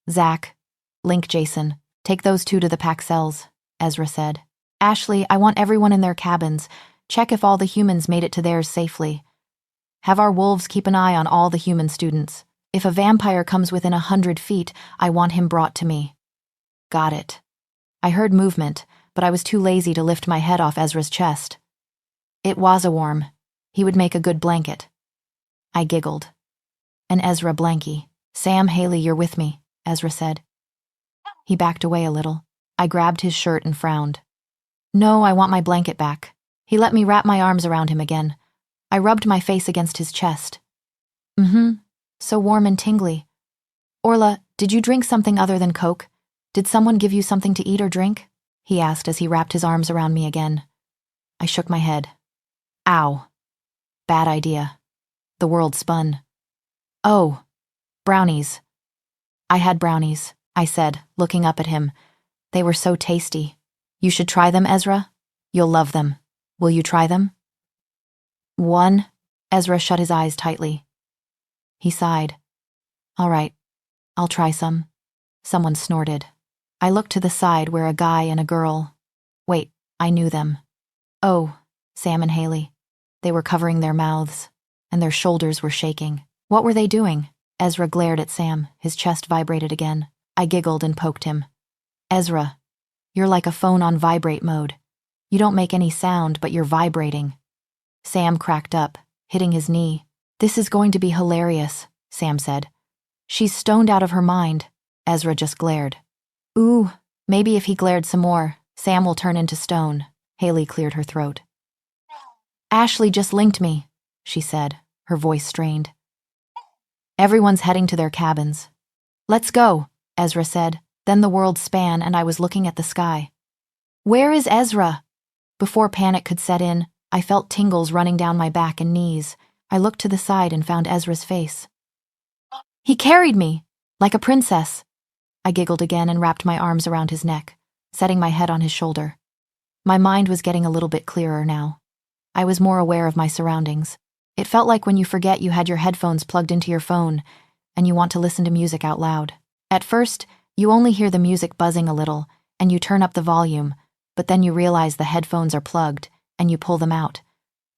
Zach. Link Jason. Take those two to the pack cells, Ezra said. Ashley, I want everyone in their cabins. Check if all the humans made it to theirs safely. Have our wolves keep an eye on all the human students. If a vampire comes within 100 feet, I want him brought to me. Got it. I heard movement, but I was too lazy to lift my head off Ezra's chest. It was a worm. He would make a good blanket. I giggled. An Ezra blankie. Sam, Haley, you're with me, Ezra said. He backed away a little. I grabbed his shirt and frowned. No, I want my blanket back. He let me wrap my arms around him again. I rubbed my face against his chest. So warm and tingly. Orla, did you drink something other than Coke? Did someone give you something to eat or drink? He asked as he wrapped his arms around me again. I shook my head. Ow. Bad idea. The world spun. Oh, brownies. I had brownies, I said, looking up at him. They were so tasty. You should try them, Ezra. You'll love them. Will you try them? One. Ezra shut his eyes tightly. He sighed. All right, I'll try some. Someone snorted. I looked to the side where a guy and a girl. Wait, I knew them. Oh, Sam and Haley. They were covering their mouths, and their shoulders were shaking. What were they doing? Ezra glared at Sam. His chest vibrated again. I giggled and poked him. Ezra, you're like a phone on vibrate mode. You don't make any sound, but you're vibrating. Sam cracked up, hitting his knee. This is going to be hilarious. Sam said. She's stoned out of her mind. Ezra just glared. Ooh, maybe if he glared some more, Sam will turn into stone. Haley cleared her throat. Ashley just linked me, she said, her voice strained. Everyone's heading to their cabins. Let's go, Ezra said. Then the world span and I was looking at the sky. Where is Ezra? Before panic could set in, I felt tingles running down my back and knees. I looked to the side and found Ezra's face. He carried me, like a princess. I giggled again and wrapped my arms around his neck, setting my head on his shoulder. My mind was getting a little bit clearer now. I was more aware of my surroundings. It felt like when you forget you had your headphones plugged into your phone and you want to listen to music out loud. At first, you only hear the music buzzing a little and you turn up the volume, but then you realize the headphones are plugged and you pull them out.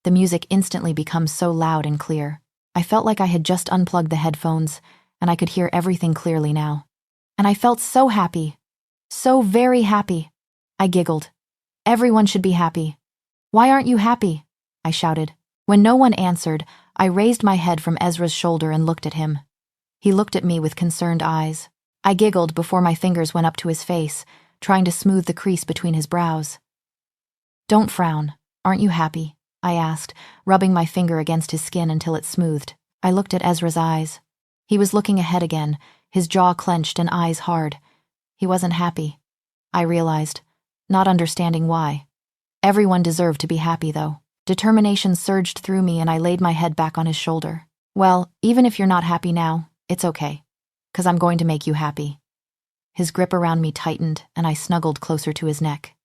The music instantly becomes so loud and clear. I felt like I had just unplugged the headphones and I could hear everything clearly now. And I felt so happy. So very happy. I giggled. Everyone should be happy. Why aren't you happy? I shouted. When no one answered, I raised my head from Ezra's shoulder and looked at him. He looked at me with concerned eyes. I giggled before my fingers went up to his face, trying to smooth the crease between his brows. Don't frown. Aren't you happy? I asked, rubbing my finger against his skin until it smoothed. I looked at Ezra's eyes. He was looking ahead again, his jaw clenched and eyes hard. He wasn't happy. I realized, not understanding why. Everyone deserved to be happy, though. Determination surged through me and I laid my head back on his shoulder. Well, even if you're not happy now, it's okay, 'cause I'm going to make you happy. His grip around me tightened and I snuggled closer to his neck.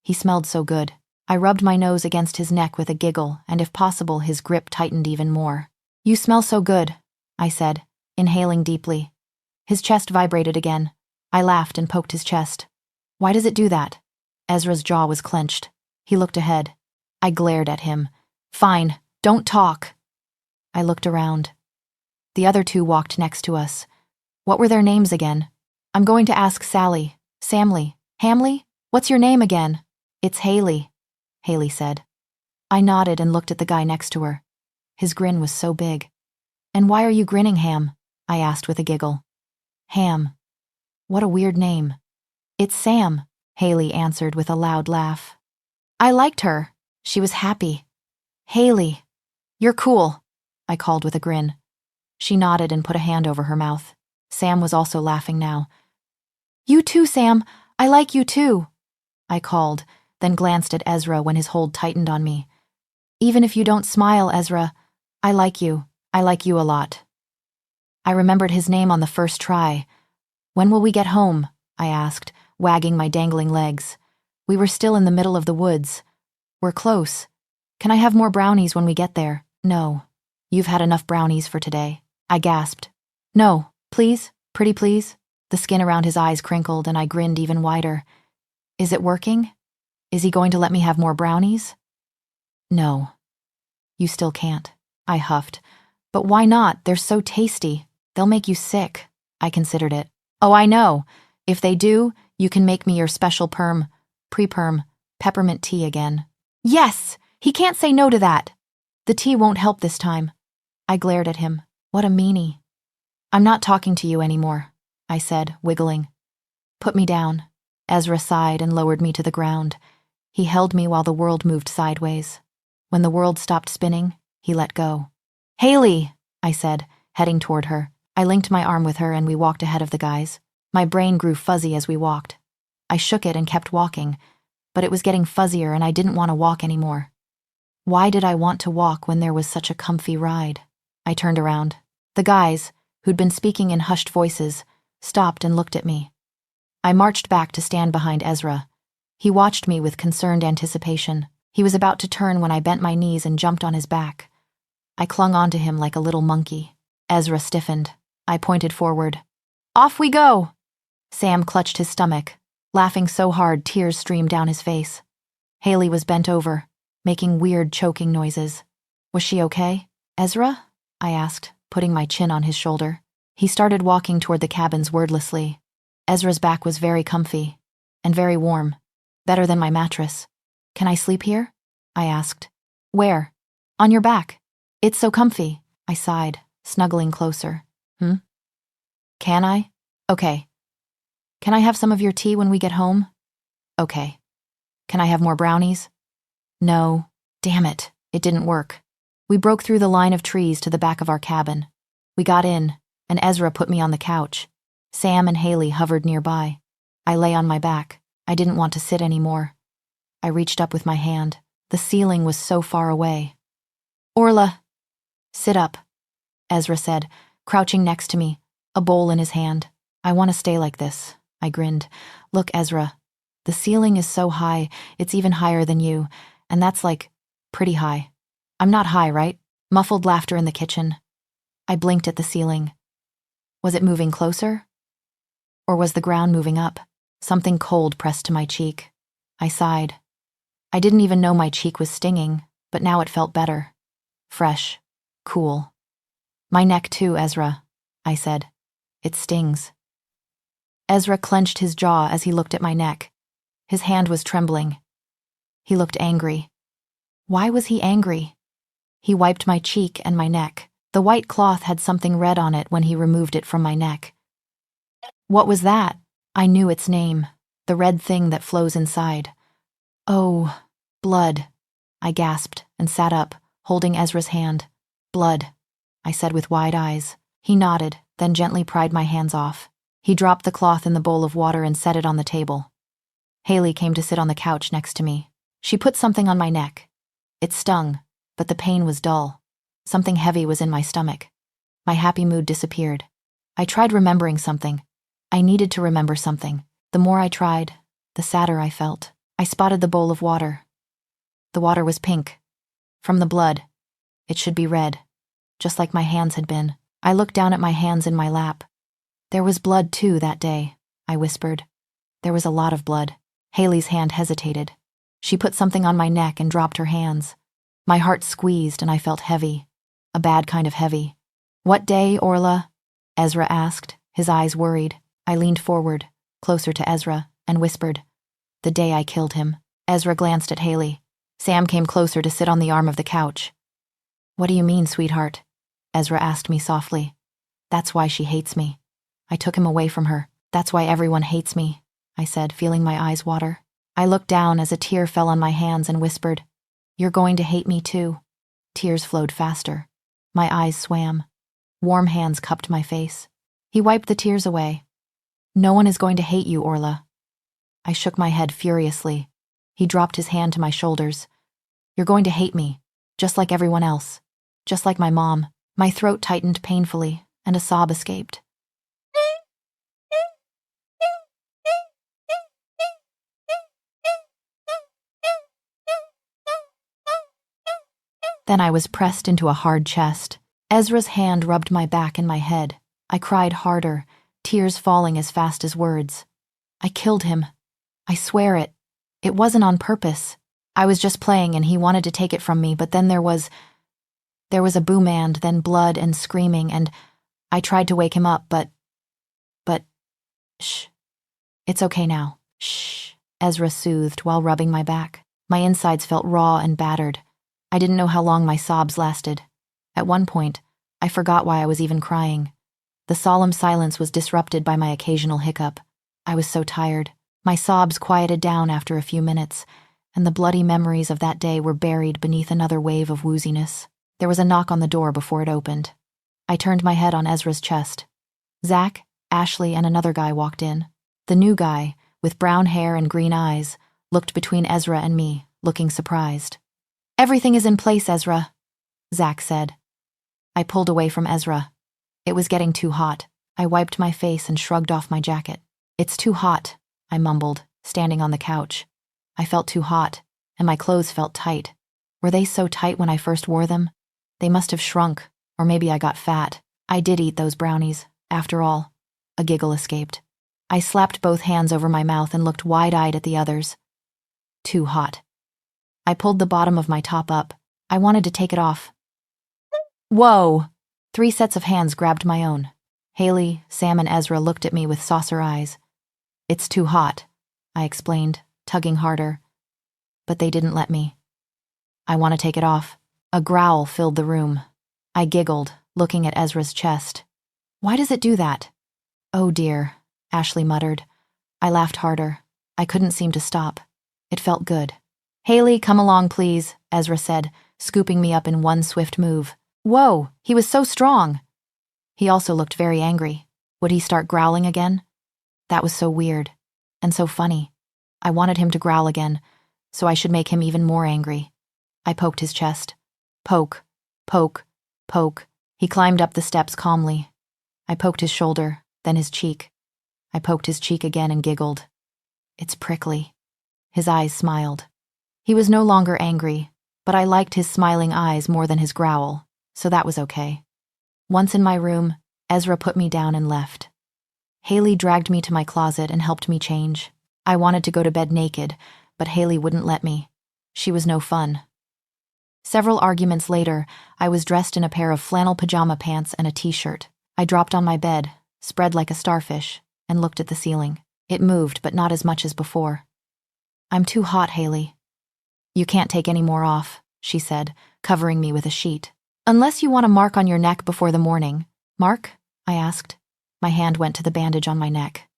He smelled so good. I rubbed my nose against his neck with a giggle and if possible his grip tightened even more. You smell so good, I said, inhaling deeply. His chest vibrated again. I laughed and poked his chest. Why does it do that? Ezra's jaw was clenched. He looked ahead. I glared at him. Fine, don't talk. I looked around. The other two walked next to us. What were their names again? I'm going to ask Sally. Samly. Hamley? What's your name again? It's Haley, Haley said. I nodded and looked at the guy next to her. His grin was so big. And why are you grinning, Ham? I asked with a giggle. Ham. What a weird name. It's Sam, Haley answered with a loud laugh. I liked her. She was happy. Haley. You're cool, I called with a grin. She nodded and put a hand over her mouth. Sam was also laughing now. You too, Sam. I like you too, I called, then glanced at Ezra when his hold tightened on me. Even if you don't smile, Ezra, I like you. I like you a lot. I remembered his name on the first try. When will we get home? I asked, wagging my dangling legs. We were still in the middle of the woods. We're close. Can I have more brownies when we get there? No. You've had enough brownies for today, I gasped. No, please, pretty please. The skin around his eyes crinkled and I grinned even wider. Is it working? Is he going to let me have more brownies? No. You still can't, I huffed. But why not? They're so tasty. They'll make you sick. I considered it. Oh, I know. If they do, you can make me your special pre-perm, peppermint tea again. Yes! He can't say no to that. The tea won't help this time. I glared at him. What a meanie. I'm not talking to you anymore, I said, wiggling. Put me down. Ezra sighed and lowered me to the ground. He held me while the world moved sideways. When the world stopped spinning, he let go. Haley, I said, heading toward her. I linked my arm with her and we walked ahead of the guys. My brain grew fuzzy as we walked. I shook it and kept walking, but it was getting fuzzier and I didn't want to walk anymore. Why did I want to walk when there was such a comfy ride? I turned around. The guys, who'd been speaking in hushed voices, stopped and looked at me. I marched back to stand behind Ezra. He watched me with concerned anticipation. He was about to turn when I bent my knees and jumped on his back. I clung onto him like a little monkey. Ezra stiffened. I pointed forward. Off we go! Sam clutched his stomach, laughing so hard tears streamed down his face. Haley was bent over, making weird choking noises. Was she okay? Ezra? I asked, putting my chin on his shoulder. He started walking toward the cabins wordlessly. Ezra's back was very comfy and very warm, better than my mattress. Can I sleep here? I asked. Where? On your back. It's so comfy, I sighed, snuggling closer. Hmm? Can I? Okay. Can I have some of your tea when we get home? Okay. Can I have more brownies? No. Damn it. It didn't work. We broke through the line of trees to the back of our cabin. We got in, and Ezra put me on the couch. Sam and Haley hovered nearby. I lay on my back. I didn't want to sit anymore. I reached up with my hand. The ceiling was so far away. Orla, sit up, Ezra said, crouching next to me, a bowl in his hand. I want to stay like this. I grinned. Look, Ezra, the ceiling is so high, it's even higher than you, and that's like, pretty high. I'm not high, right? Muffled laughter in the kitchen. I blinked at the ceiling. Was it moving closer? Or was the ground moving up? Something cold pressed to my cheek. I sighed. I didn't even know my cheek was stinging, but now it felt better. Fresh. Cool. My neck too, Ezra, I said. It stings. Ezra clenched his jaw as he looked at my neck. His hand was trembling. He looked angry. Why was he angry? He wiped my cheek and my neck. The white cloth had something red on it when he removed it from my neck. What was that? I knew its name, the red thing that flows inside. Oh, blood, I gasped and sat up, holding Ezra's hand. Blood, I said with wide eyes. He nodded, then gently pried my hands off. He dropped the cloth in the bowl of water and set it on the table. Haley came to sit on the couch next to me. She put something on my neck. It stung, but the pain was dull. Something heavy was in my stomach. My happy mood disappeared. I tried remembering something. I needed to remember something. The more I tried, the sadder I felt. I spotted the bowl of water. The water was pink. From the blood. It should be red, just like my hands had been. I looked down at my hands in my lap. There was blood too that day, I whispered. There was a lot of blood. Haley's hand hesitated. She put something on my neck and dropped her hands. My heart squeezed and I felt heavy. A bad kind of heavy. What day, Orla? Ezra asked, his eyes worried. I leaned forward, closer to Ezra, and whispered, the day I killed him. Ezra glanced at Haley. Sam came closer to sit on the arm of the couch. What do you mean, sweetheart? Ezra asked me softly. That's why she hates me. I took him away from her. That's why everyone hates me, I said, feeling my eyes water. I looked down as a tear fell on my hands and whispered, you're going to hate me too. Tears flowed faster. My eyes swam. Warm hands cupped my face. He wiped the tears away. No one is going to hate you, Orla. I shook my head furiously. He dropped his hand to my shoulders. You're going to hate me, just like everyone else. Just like my mom. My throat tightened painfully, and a sob escaped. Then I was pressed into a hard chest. Ezra's hand rubbed my back and my head. I cried harder, tears falling as fast as words. I killed him. I swear it. It wasn't on purpose. I was just playing and he wanted to take it from me, but then there was a boom and then blood and screaming, and I tried to wake him up, but, shh. It's okay now. Shh, Ezra soothed while rubbing my back. My insides felt raw and battered. I didn't know how long my sobs lasted. At one point, I forgot why I was even crying. The solemn silence was disrupted by my occasional hiccup. I was so tired. My sobs quieted down after a few minutes, and the bloody memories of that day were buried beneath another wave of wooziness. There was a knock on the door before it opened. I turned my head on Ezra's chest. Zach, Ashley, and another guy walked in. The new guy, with brown hair and green eyes, looked between Ezra and me, looking surprised. Everything is in place, Ezra, Zach said. I pulled away from Ezra. It was getting too hot. I wiped my face and shrugged off my jacket. It's too hot, I mumbled, standing on the couch. I felt too hot, and my clothes felt tight. Were they so tight when I first wore them? They must have shrunk, or maybe I got fat. I did eat those brownies, after all. A giggle escaped. I slapped both hands over my mouth and looked wide-eyed at the others. Too hot. I pulled the bottom of my top up. I wanted to take it off. Whoa! 3 sets of hands grabbed my own. Haley, Sam, and Ezra looked at me with saucer eyes. It's too hot, I explained, tugging harder. But they didn't let me. I want to take it off. A growl filled the room. I giggled, looking at Ezra's chest. Why does it do that? Oh dear, Ashley muttered. I laughed harder. I couldn't seem to stop. It felt good. Haley, come along, please, Ezra said, scooping me up in one swift move. Whoa, he was so strong. He also looked very angry. Would he start growling again? That was so weird. And so funny. I wanted him to growl again, so I should make him even more angry. I poked his chest. Poke, poke, poke. He climbed up the steps calmly. I poked his shoulder, then his cheek. I poked his cheek again and giggled. It's prickly. His eyes smiled. He was no longer angry, but I liked his smiling eyes more than his growl, so that was okay. Once in my room, Ezra put me down and left. Haley dragged me to my closet and helped me change. I wanted to go to bed naked, but Haley wouldn't let me. She was no fun. Several arguments later, I was dressed in a pair of flannel pajama pants and a t-shirt. I dropped on my bed, spread like a starfish, and looked at the ceiling. It moved, but not as much as before. I'm too hot, Haley. You can't take any more off, she said, covering me with a sheet. Unless you want a mark on your neck before the morning. Mark? I asked. My hand went to the bandage on my neck.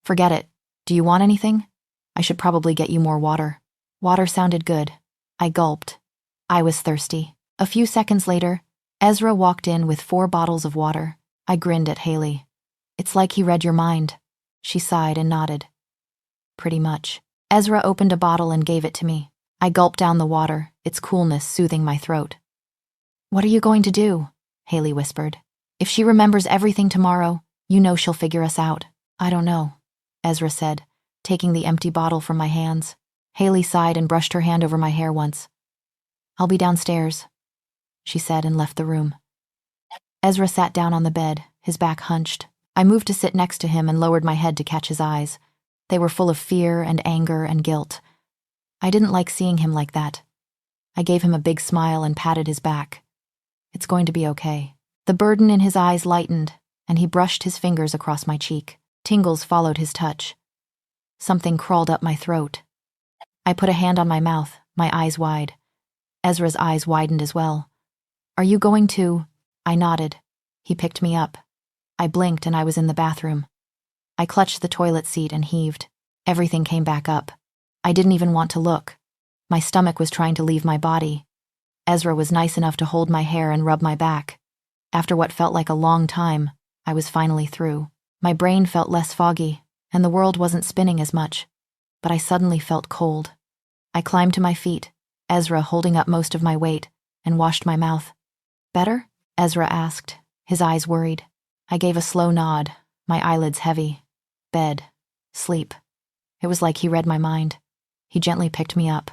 Forget it. Do you want anything? I should probably get you more water. Water sounded good. I gulped. I was thirsty. A few seconds later, Ezra walked in with 4 bottles of water. I grinned at Haley. It's like he read your mind. She sighed and nodded. Pretty much. Ezra opened a bottle and gave it to me. I gulped down the water, its coolness soothing my throat. What are you going to do? Haley whispered. If she remembers everything tomorrow, you know she'll figure us out. I don't know, Ezra said, taking the empty bottle from my hands. Haley sighed and brushed her hand over my hair once. I'll be downstairs, she said and left the room. Ezra sat down on the bed, his back hunched. I moved to sit next to him and lowered my head to catch his eyes. They were full of fear and anger and guilt. I didn't like seeing him like that. I gave him a big smile and patted his back. It's going to be okay. The burden in his eyes lightened, and he brushed his fingers across my cheek. Tingles followed his touch. Something crawled up my throat. I put a hand on my mouth, my eyes wide. Ezra's eyes widened as well. Are you going to? I nodded. He picked me up. I blinked and I was in the bathroom. I clutched the toilet seat and heaved. Everything came back up. I didn't even want to look. My stomach was trying to leave my body. Ezra was nice enough to hold my hair and rub my back. After what felt like a long time, I was finally through. My brain felt less foggy, and the world wasn't spinning as much. But I suddenly felt cold. I climbed to my feet, Ezra holding up most of my weight, and washed my mouth. Better? Ezra asked, his eyes worried. I gave a slow nod, my eyelids heavy. Bed. Sleep. It was like he read my mind. He gently picked me up.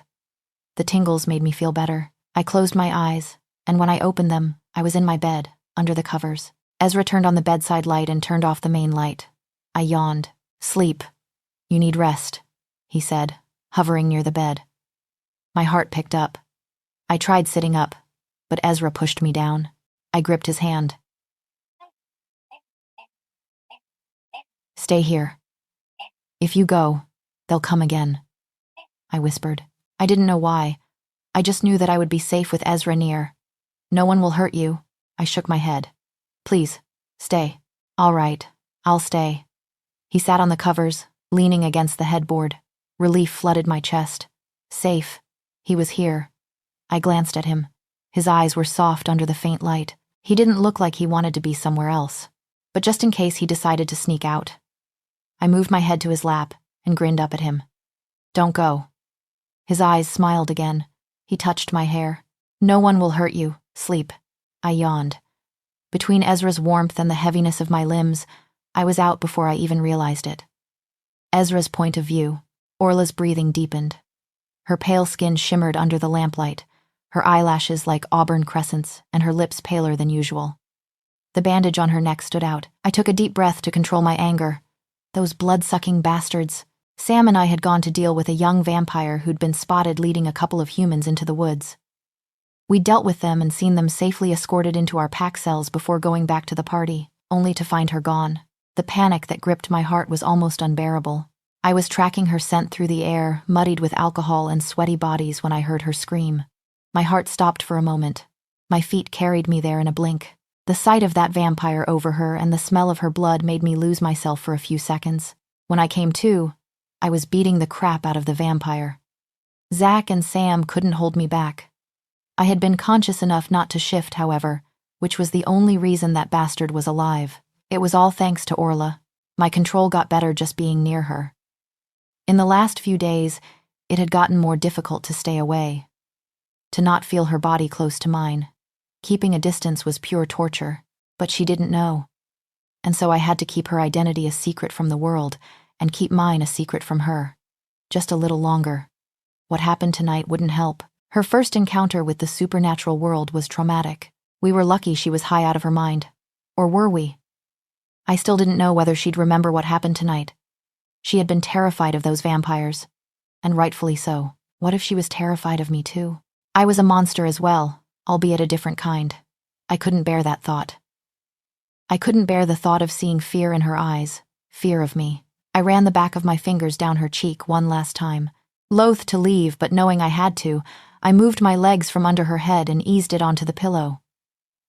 The tingles made me feel better. I closed my eyes, and when I opened them, I was in my bed, under the covers. Ezra turned on the bedside light and turned off the main light. I yawned. Sleep. You need rest, he said, hovering near the bed. My heart picked up. I tried sitting up, but Ezra pushed me down. I gripped his hand. Stay here. If you go, they'll come again, I whispered. I didn't know why. I just knew that I would be safe with Ezra near. No one will hurt you. I shook my head. Please, stay. All right, I'll stay. He sat on the covers, leaning against the headboard. Relief flooded my chest. Safe. He was here. I glanced at him. His eyes were soft under the faint light. He didn't look like he wanted to be somewhere else. But just in case he decided to sneak out. I moved my head to his lap and grinned up at him. Don't go. His eyes smiled again. He touched my hair. No one will hurt you. Sleep. I yawned. Between Ezra's warmth and the heaviness of my limbs, I was out before I even realized it. Ezra's point of view. Orla's breathing deepened. Her pale skin shimmered under the lamplight, her eyelashes like auburn crescents, and her lips paler than usual. The bandage on her neck stood out. I took a deep breath to control my anger. Those blood-sucking bastards. Sam and I had gone to deal with a young vampire who'd been spotted leading a couple of humans into the woods. We'd dealt with them and seen them safely escorted into our pack cells before going back to the party, only to find her gone. The panic that gripped my heart was almost unbearable. I was tracking her scent through the air, muddied with alcohol and sweaty bodies when I heard her scream. My heart stopped for a moment. My feet carried me there in a blink. The sight of that vampire over her and the smell of her blood made me lose myself for a few seconds. When I came to, I was beating the crap out of the vampire. Zach and Sam couldn't hold me back. I had been conscious enough not to shift, however, which was the only reason that bastard was alive. It was all thanks to Orla. My control got better just being near her. In the last few days, it had gotten more difficult to stay away, to not feel her body close to mine. Keeping a distance was pure torture, but she didn't know. And so I had to keep her identity a secret from the world and keep mine a secret from her. Just a little longer. What happened tonight wouldn't help. Her first encounter with the supernatural world was traumatic. We were lucky she was high out of her mind. Or were we? I still didn't know whether she'd remember what happened tonight. She had been terrified of those vampires. And rightfully so. What if she was terrified of me too? I was a monster as well, albeit a different kind. I couldn't bear that thought. I couldn't bear the thought of seeing fear in her eyes, fear of me. I ran the back of my fingers down her cheek one last time. Loath to leave, but knowing I had to, I moved my legs from under her head and eased it onto the pillow.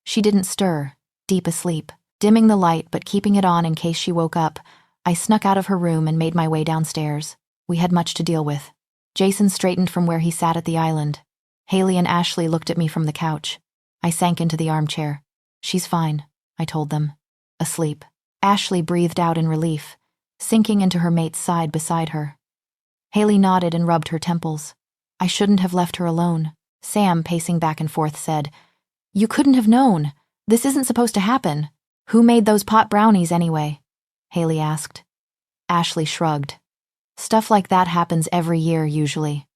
She didn't stir, deep asleep. Dimming the light but keeping it on in case she woke up, I snuck out of her room and made my way downstairs. We had much to deal with. Jason straightened from where he sat at the island. Haley and Ashley looked at me from the couch. I sank into the armchair. She's fine, I told them. Asleep. Ashley breathed out in relief, sinking into her mate's side beside her. Haley nodded and rubbed her temples. I shouldn't have left her alone. Sam, pacing back and forth, said, "You couldn't have known. This isn't supposed to happen. Who made those pot brownies anyway?" Haley asked. Ashley shrugged. Stuff like that happens every year, usually.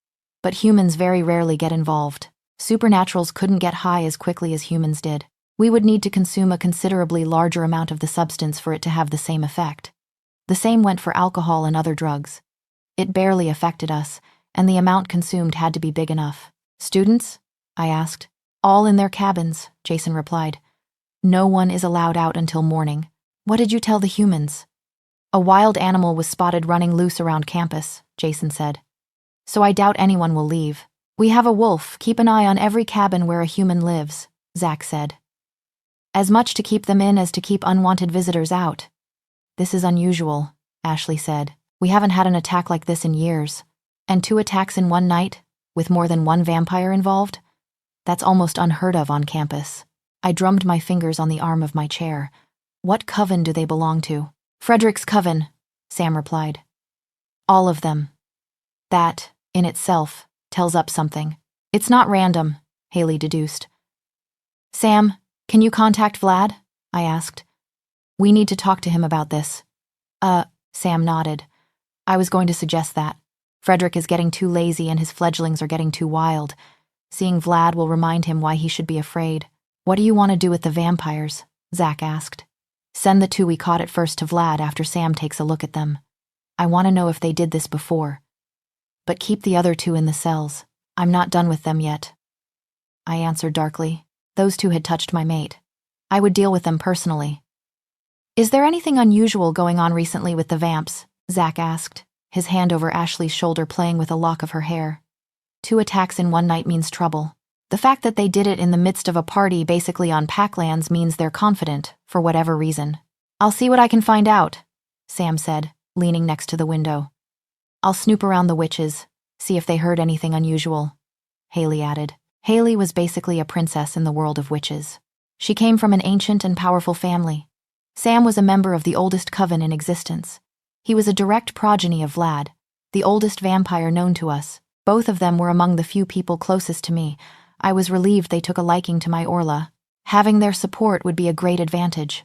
But humans very rarely get involved. Supernaturals couldn't get high as quickly as humans did. We would need to consume a considerably larger amount of the substance for it to have the same effect. The same went for alcohol and other drugs. It barely affected us, and the amount consumed had to be big enough. "Students?" I asked. "All in their cabins," Jason replied. "No one is allowed out until morning." "What did you tell the humans?" "A wild animal was spotted running loose around campus," Jason said. "So I doubt anyone will leave. We have a wolf. Keep an eye on every cabin where a human lives," Zach said. "As much to keep them in as to keep unwanted visitors out." "This is unusual," Ashley said. "We haven't had an attack like this in years. And 2 attacks in one night, with more than one vampire involved? That's almost unheard of on campus." I drummed my fingers on the arm of my chair. "What coven do they belong to?" "Frederick's coven," Sam replied. "All of them. That, in itself, tells up something. It's not random," Haley deduced. "Sam, can you contact Vlad?" I asked. "We need to talk to him about this." Sam nodded. "I was going to suggest that. Frederick is getting too lazy and his fledglings are getting too wild. Seeing Vlad will remind him why he should be afraid." "What do you want to do with the vampires?" Zach asked. "Send the 2 we caught at first to Vlad after Sam takes a look at them. I want to know if they did this before. But keep the other 2 in the cells. I'm not done with them yet." I answered darkly. Those 2 had touched my mate. I would deal with them personally. "Is there anything unusual going on recently with the vamps?" Zach asked, his hand over Ashley's shoulder playing with a lock of her hair. 2 attacks in one night means trouble. The fact that they did it in the midst of a party basically on Packlands means they're confident, for whatever reason. "I'll see what I can find out," Sam said, leaning next to the window. "I'll snoop around the witches, see if they heard anything unusual," Haley added. Haley was basically a princess in the world of witches. She came from an ancient and powerful family. Sam was a member of the oldest coven in existence. He was a direct progeny of Vlad, the oldest vampire known to us. Both of them were among the few people closest to me. I was relieved they took a liking to my Orla. Having their support would be a great advantage.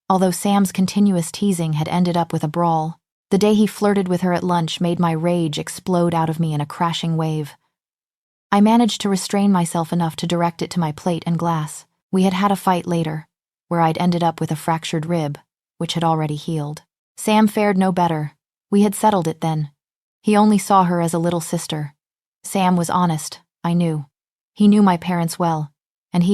Although Sam's continuous teasing had ended up with a brawl, the day he flirted with her at lunch made my rage explode out of me in a crashing wave. I managed to restrain myself enough to direct it to my plate and glass. We had had a fight later, where I'd ended up with a fractured rib, which had already healed. Sam fared no better. We had settled it then. He only saw her as a little sister. Sam was honest, I knew. He knew my parents well, and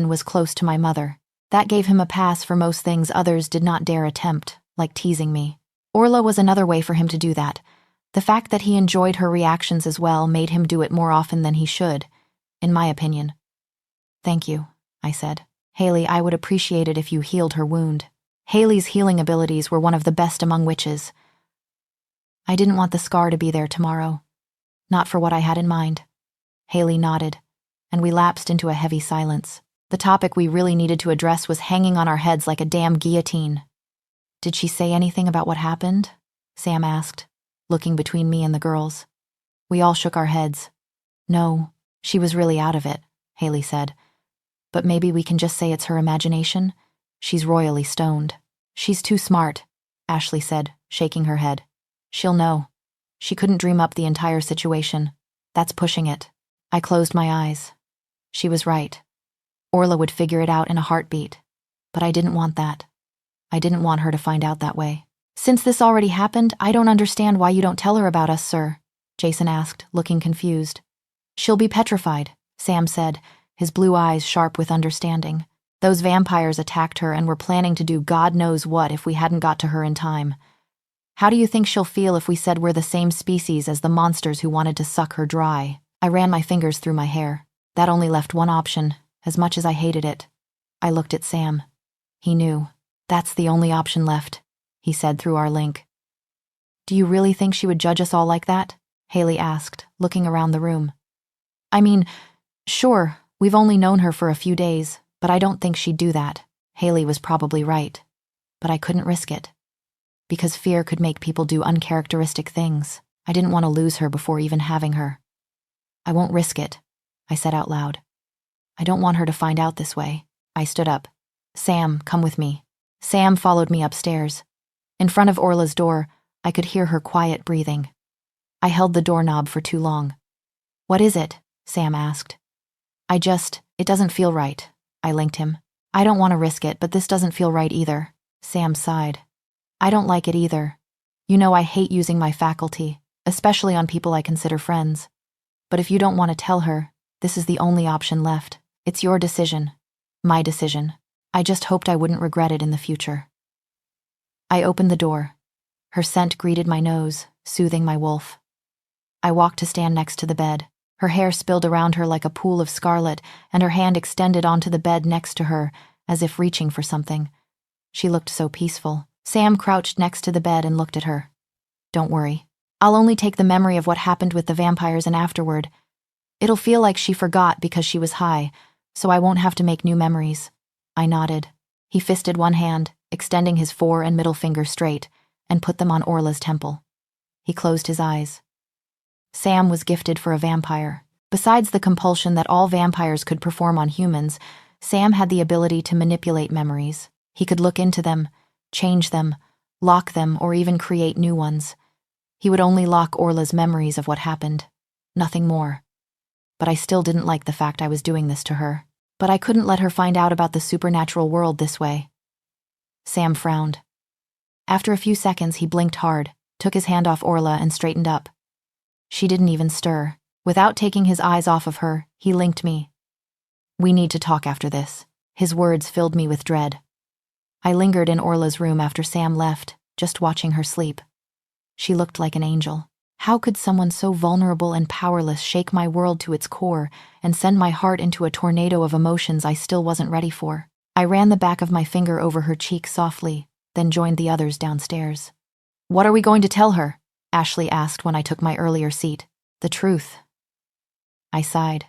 was close to my mother. That gave him a pass for most things others did not dare attempt, like teasing me. Orla was another way for him to do that. The fact that he enjoyed her reactions as well made him do it more often than he should, in my opinion. "Thank you," I said. Haley, I would appreciate it if you healed her wound. Haley's healing abilities were one of the best among witches. I didn't want the scar to be there tomorrow. Not for what I had in mind. Haley nodded, and we lapsed into a heavy silence. The topic we really needed to address was hanging on our heads like a damn guillotine. Did she say anything about what happened? Sam asked, looking between me and the girls. We all shook our heads. No, she was really out of it, Haley said. But maybe we can just say it's her imagination? She's royally stoned. She's too smart, Ashley said, shaking her head. She'll know. She couldn't dream up the entire situation. That's pushing it. I closed my eyes. She was right. Orla would figure it out in a heartbeat. But I didn't want that. I didn't want her to find out that way. Since this already happened, I don't understand why you don't tell her about us, sir, Jason asked, looking confused. She'll be petrified, Sam said, his blue eyes sharp with understanding. Those vampires attacked her and were planning to do God knows what if we hadn't got to her in time. How do you think she'll feel if we said we're the same species as the monsters who wanted to suck her dry? I ran my fingers through my hair. That only left one option, as much as I hated it. I looked at Sam. He knew. That's the only option left, he said through our link. Do you really think she would judge us all like that? Haley asked, looking around the room. I mean, sure, we've only known her for a few days, but I don't think she'd do that. Haley was probably right. But I couldn't risk it. Because fear could make people do uncharacteristic things. I didn't want to lose her before even having her. I won't risk it, I said out loud. I don't want her to find out this way. I stood up. Sam, come with me. Sam followed me upstairs. In front of Orla's door, I could hear her quiet breathing. I held the doorknob for too long. What is it? Sam asked. It doesn't feel right, I linked him. I don't want to risk it, but this doesn't feel right either. Sam sighed. I don't like it either. You know I hate using my faculty, especially on people I consider friends. But if you don't want to tell her, this is the only option left. It's your decision. My decision. I just hoped I wouldn't regret it in the future. I opened the door. Her scent greeted my nose, soothing my wolf. I walked to stand next to the bed. Her hair spilled around her like a pool of scarlet, and her hand extended onto the bed next to her, as if reaching for something. She looked so peaceful. Sam crouched next to the bed and looked at her. Don't worry. I'll only take the memory of what happened with the vampires and afterward. It'll feel like she forgot because she was high, so I won't have to make new memories. I nodded. He fisted one hand, extending his fore and middle finger straight, and put them on Orla's temple. He closed his eyes. Sam was gifted for a vampire. Besides the compulsion that all vampires could perform on humans, Sam had the ability to manipulate memories. He could look into them, change them, lock them, or even create new ones. He would only lock Orla's memories of what happened. Nothing more. But I still didn't like the fact I was doing this to her. But I couldn't let her find out about the supernatural world this way. Sam frowned. After a few seconds, he blinked hard, took his hand off Orla, and straightened up. She didn't even stir. Without taking his eyes off of her, he linked me. We need to talk after this. His words filled me with dread. I lingered in Orla's room after Sam left, just watching her sleep. She looked like an angel. How could someone so vulnerable and powerless shake my world to its core and send my heart into a tornado of emotions I still wasn't ready for? I ran the back of my finger over her cheek softly, then joined the others downstairs. What are we going to tell her? Ashley asked when I took my earlier seat. The truth. I sighed.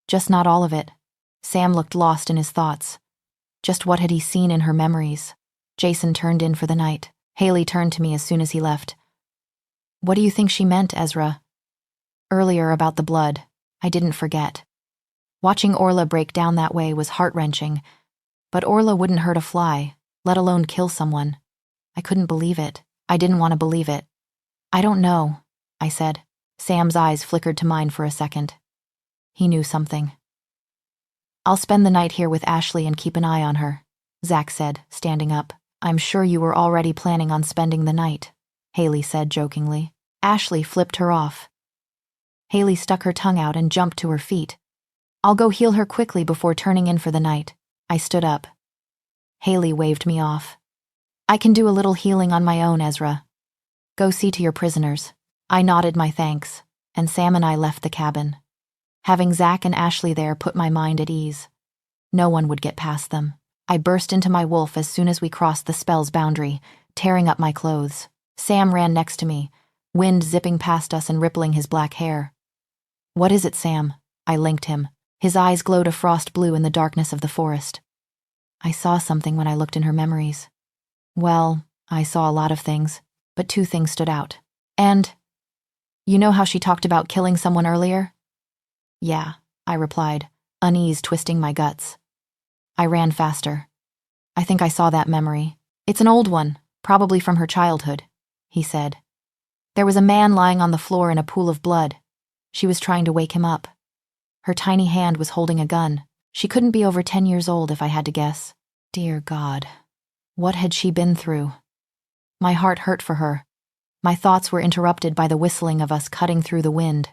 Just not all of it. Sam looked lost in his thoughts. Just what had he seen in her memories? Jason turned in for the night. Haley turned to me as soon as he left. What do you think she meant, Ezra? Earlier about the blood, I didn't forget. Watching Orla break down that way was heart-wrenching, but Orla wouldn't hurt a fly, let alone kill someone. I couldn't believe it. I didn't want to believe it. I don't know, I said. Sam's eyes flickered to mine for a second. He knew something. I'll spend the night here with Ashley and keep an eye on her, Zach said, standing up. I'm sure you were already planning on spending the night, Haley said jokingly. Ashley flipped her off. Haley stuck her tongue out and jumped to her feet. I'll go heal her quickly before turning in for the night. I stood up. Haley waved me off. I can do a little healing on my own, Ezra. Go see to your prisoners. I nodded my thanks, and Sam and I left the cabin. Having Zach and Ashley there put my mind at ease. No one would get past them. I burst into my wolf as soon as we crossed the spell's boundary, tearing up my clothes. Sam ran next to me, wind zipping past us and rippling his black hair. "What is it, Sam?" I linked him. His eyes glowed a frost blue in the darkness of the forest. I saw something when I looked in her memories. Well, I saw a lot of things, but two things stood out. And, you know how she talked about killing someone earlier? Yeah, I replied, unease twisting my guts. I ran faster. I think I saw that memory. It's an old one, probably from her childhood, he said. There was a man lying on the floor in a pool of blood. She was trying to wake him up. Her tiny hand was holding a gun. She couldn't be over 10 years old if I had to guess. Dear God, what had she been through? My heart hurt for her. My thoughts were interrupted by the whistling of us cutting through the wind.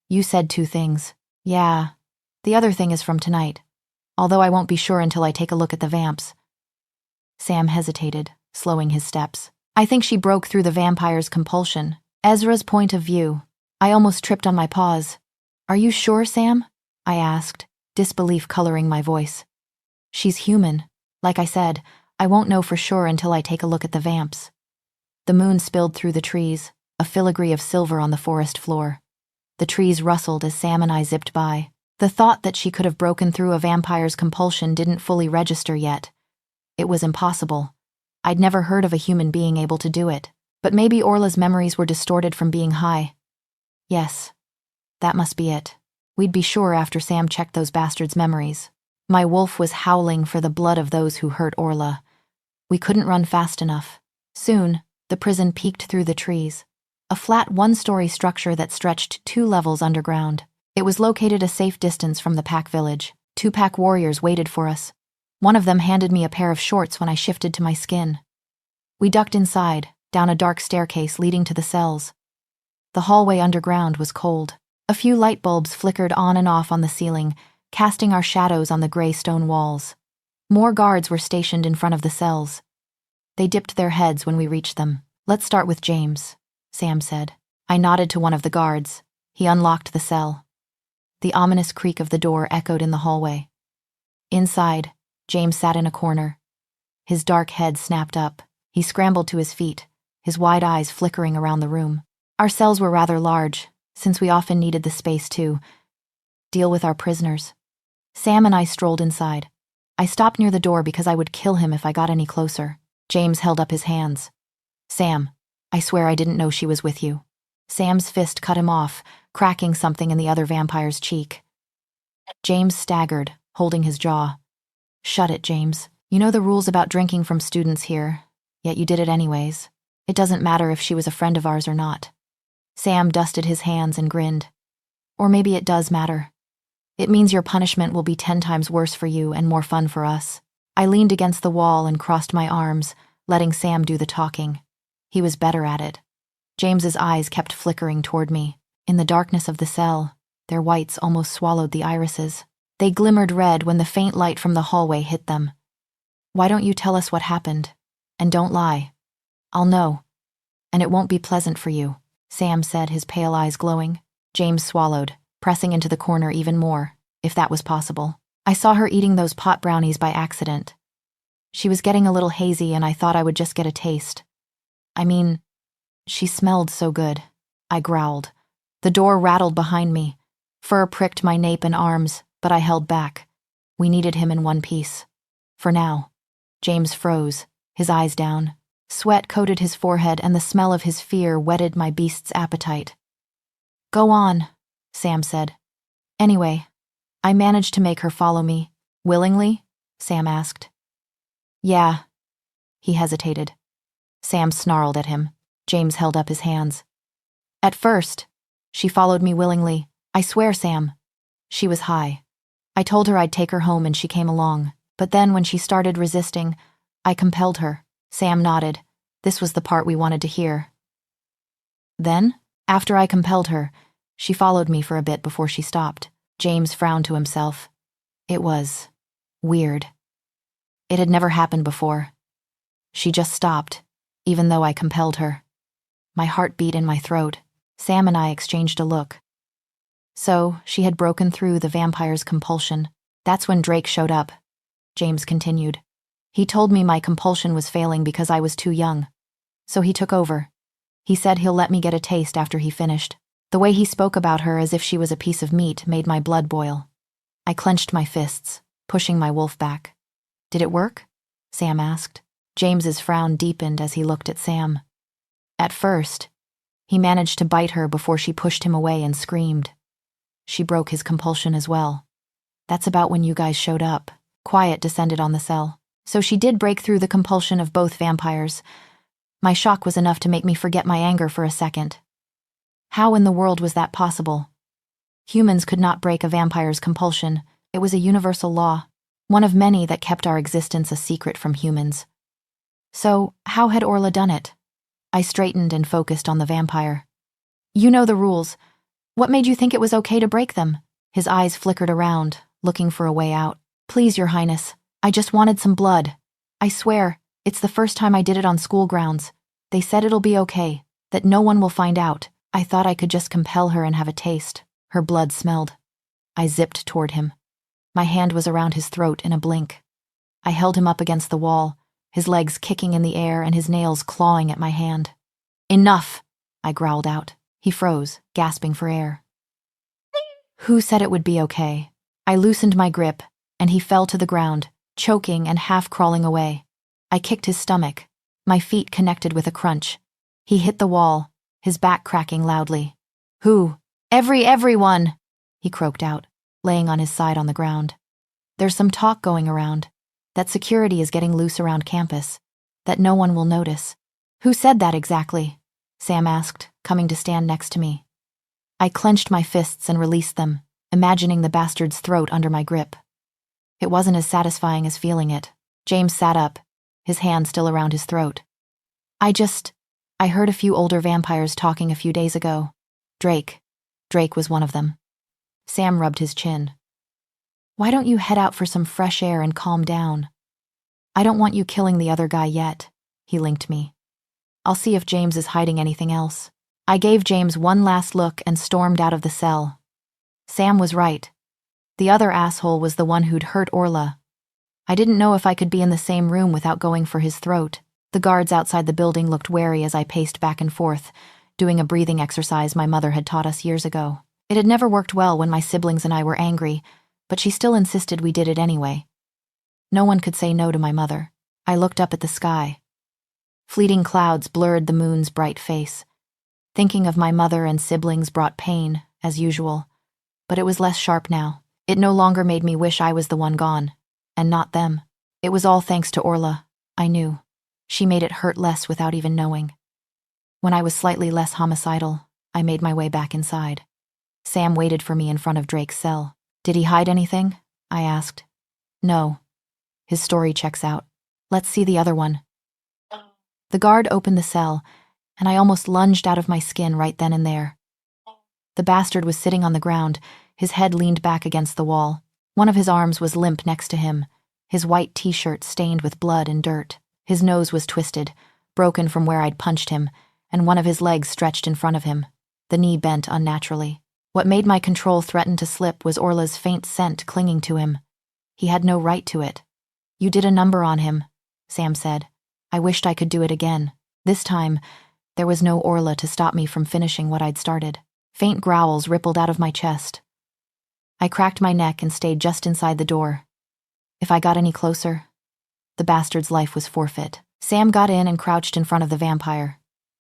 You said two things. Yeah, the other thing is from tonight, although I won't be sure until I take a look at the vamps. Sam hesitated, slowing his steps. I think she broke through the vampire's compulsion. Ezra's point of view. I almost tripped on my paws. Are you sure, Sam? I asked, disbelief coloring my voice. She's human. Like I said, I won't know for sure until I take a look at the vamps. The moon spilled through the trees, a filigree of silver on the forest floor. The trees rustled as Sam and I zipped by. The thought that she could have broken through a vampire's compulsion didn't fully register yet. It was impossible. I'd never heard of a human being able to do it, but maybe Orla's memories were distorted from being high. Yes, that must be it. We'd be sure after Sam checked those bastards' memories. My wolf was howling for the blood of those who hurt Orla. We couldn't run fast enough. Soon, the prison peeked through the trees. A flat one-story structure that stretched 2 levels underground. It was located a safe distance from the pack village. 2 pack warriors waited for us. One of them handed me a pair of shorts when I shifted to my skin. We ducked inside, down a dark staircase leading to the cells. The hallway underground was cold. A few light bulbs flickered on and off on the ceiling, casting our shadows on the gray stone walls. More guards were stationed in front of the cells. They dipped their heads when we reached them. Let's start with James, Sam said. I nodded to one of the guards. He unlocked the cell. The ominous creak of the door echoed in the hallway. Inside, James sat in a corner. His dark head snapped up. He scrambled to his feet, his wide eyes flickering around the room. Our cells were rather large, since we often needed the space to deal with our prisoners. Sam and I strolled inside. I stopped near the door because I would kill him if I got any closer. James held up his hands. Sam, I swear I didn't know she was with you. Sam's fist cut him off, cracking something in the other vampire's cheek. James staggered, holding his jaw. Shut it, James. You know the rules about drinking from students here, yet you did it anyways. It doesn't matter if she was a friend of ours or not. Sam dusted his hands and grinned. Or maybe it does matter. It means your punishment will be 10 times worse for you and more fun for us. I leaned against the wall and crossed my arms, letting Sam do the talking. He was better at it. James's eyes kept flickering toward me. In the darkness of the cell, their whites almost swallowed the irises. They glimmered red when the faint light from the hallway hit them. Why don't you tell us what happened? And don't lie. I'll know. And it won't be pleasant for you, Sam said, his pale eyes glowing. James swallowed, pressing into the corner even more, if that was possible. I saw her eating those pot brownies by accident. She was getting a little hazy and I thought I would just get a taste. I mean, she smelled so good. I growled. The door rattled behind me. Fur pricked my nape and arms, but I held back. We needed him in one piece. For now. James froze, his eyes down. Sweat coated his forehead and the smell of his fear whetted my beast's appetite. Go on, Sam said. Anyway, I managed to make her follow me. Willingly? Sam asked. Yeah. He hesitated. Sam snarled at him. James held up his hands. At first, she followed me willingly. I swear, Sam. She was high. I told her I'd take her home and she came along. But then when she started resisting, I compelled her. Sam nodded. This was the part we wanted to hear. Then, after I compelled her, she followed me for a bit before she stopped. James frowned to himself. It was weird. It had never happened before. She just stopped, even though I compelled her. My heart beat in my throat. Sam and I exchanged a look. So, she had broken through the vampire's compulsion. That's when Drake showed up. James continued. He told me my compulsion was failing because I was too young. So he took over. He said he'll let me get a taste after he finished. The way he spoke about her as if she was a piece of meat made my blood boil. I clenched my fists, pushing my wolf back. Did it work? Sam asked. James's frown deepened as he looked at Sam. At first, he managed to bite her before she pushed him away and screamed. She broke his compulsion as well. That's about when you guys showed up. Quiet descended on the cell. So she did break through the compulsion of both vampires. My shock was enough to make me forget my anger for a second. How in the world was that possible? Humans could not break a vampire's compulsion. It was a universal law, one of many that kept our existence a secret from humans. So, how had Orla done it? I straightened and focused on the vampire. You know the rules. What made you think it was okay to break them? His eyes flickered around, looking for a way out. Please, Your Highness, I just wanted some blood. I swear, it's the first time I did it on school grounds. They said it'll be okay, that no one will find out. I thought I could just compel her and have a taste. Her blood smelled. I zipped toward him. My hand was around his throat in a blink. I held him up against the wall, his legs kicking in the air and his nails clawing at my hand. Enough, I growled out. He froze, gasping for air. Who said it would be okay? I loosened my grip, and he fell to the ground, choking and half crawling away. I kicked his stomach. My feet connected with a crunch. He hit the wall, his back cracking loudly. Who? Everyone, he croaked out, laying on his side on the ground. There's some talk going around, that security is getting loose around campus, that no one will notice. Who said that exactly? Sam asked, coming to stand next to me. I clenched my fists and released them, imagining the bastard's throat under my grip. It wasn't as satisfying as feeling it. James sat up, his hand still around his throat. I heard a few older vampires talking a few days ago. Drake was one of them. Sam rubbed his chin. Why don't you head out for some fresh air and calm down? I don't want you killing the other guy yet, he linked me. I'll see if James is hiding anything else. I gave James one last look and stormed out of the cell. Sam was right. The other asshole was the one who'd hurt Orla. I didn't know if I could be in the same room without going for his throat. The guards outside the building looked wary as I paced back and forth, doing a breathing exercise my mother had taught us years ago. It had never worked well when my siblings and I were angry, but she still insisted we did it anyway. No one could say no to my mother. I looked up at the sky. Fleeting clouds blurred the moon's bright face. Thinking of my mother and siblings brought pain, as usual, but it was less sharp now. It no longer made me wish I was the one gone, and not them. It was all thanks to Orla, I knew. She made it hurt less without even knowing. When I was slightly less homicidal, I made my way back inside. Sam waited for me in front of Drake's cell. Did he hide anything? I asked. No. His story checks out. Let's see the other one. The guard opened the cell, and I almost lunged out of my skin right then and there. The bastard was sitting on the ground, his head leaned back against the wall. One of his arms was limp next to him, his white t-shirt stained with blood and dirt. His nose was twisted, broken from where I'd punched him, and one of his legs stretched in front of him, the knee bent unnaturally. What made my control threaten to slip was Orla's faint scent clinging to him. He had no right to it. You did a number on him, Sam said. I wished I could do it again. This time, there was no Orla to stop me from finishing what I'd started. Faint growls rippled out of my chest. I cracked my neck and stayed just inside the door. If I got any closer, the bastard's life was forfeit. Sam got in and crouched in front of the vampire.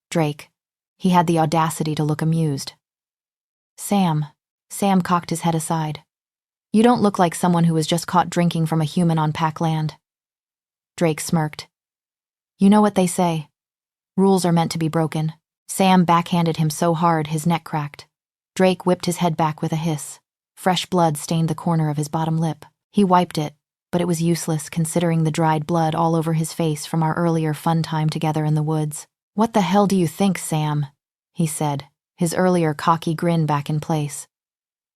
Drake. He had the audacity to look amused. Sam cocked his head aside. You don't look like someone who was just caught drinking from a human on Pac land. Drake smirked. You know what they say. Rules are meant to be broken. Sam backhanded him so hard his neck cracked. Drake whipped his head back with a hiss. Fresh blood stained the corner of his bottom lip. He wiped it, but it was useless considering the dried blood all over his face from our earlier fun time together in the woods. What the hell do you think, Sam? He said, his earlier cocky grin back in place.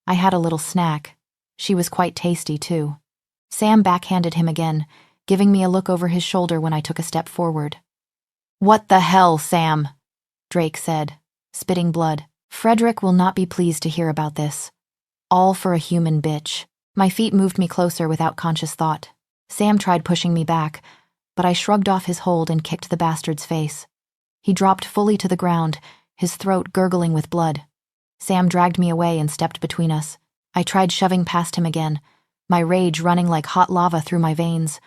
I had a little snack. She was quite tasty, too. Sam backhanded him again, giving me a look over his shoulder when I took a step forward. What the hell, Sam? Drake said, spitting blood. Frederick will not be pleased to hear about this. All for a human bitch. My feet moved me closer without conscious thought. Sam tried pushing me back, but I shrugged off his hold and kicked the bastard's face. He dropped fully to the ground, his throat gurgling with blood. Sam dragged me away and stepped between us. I tried shoving past him again, my rage running like hot lava through my veins,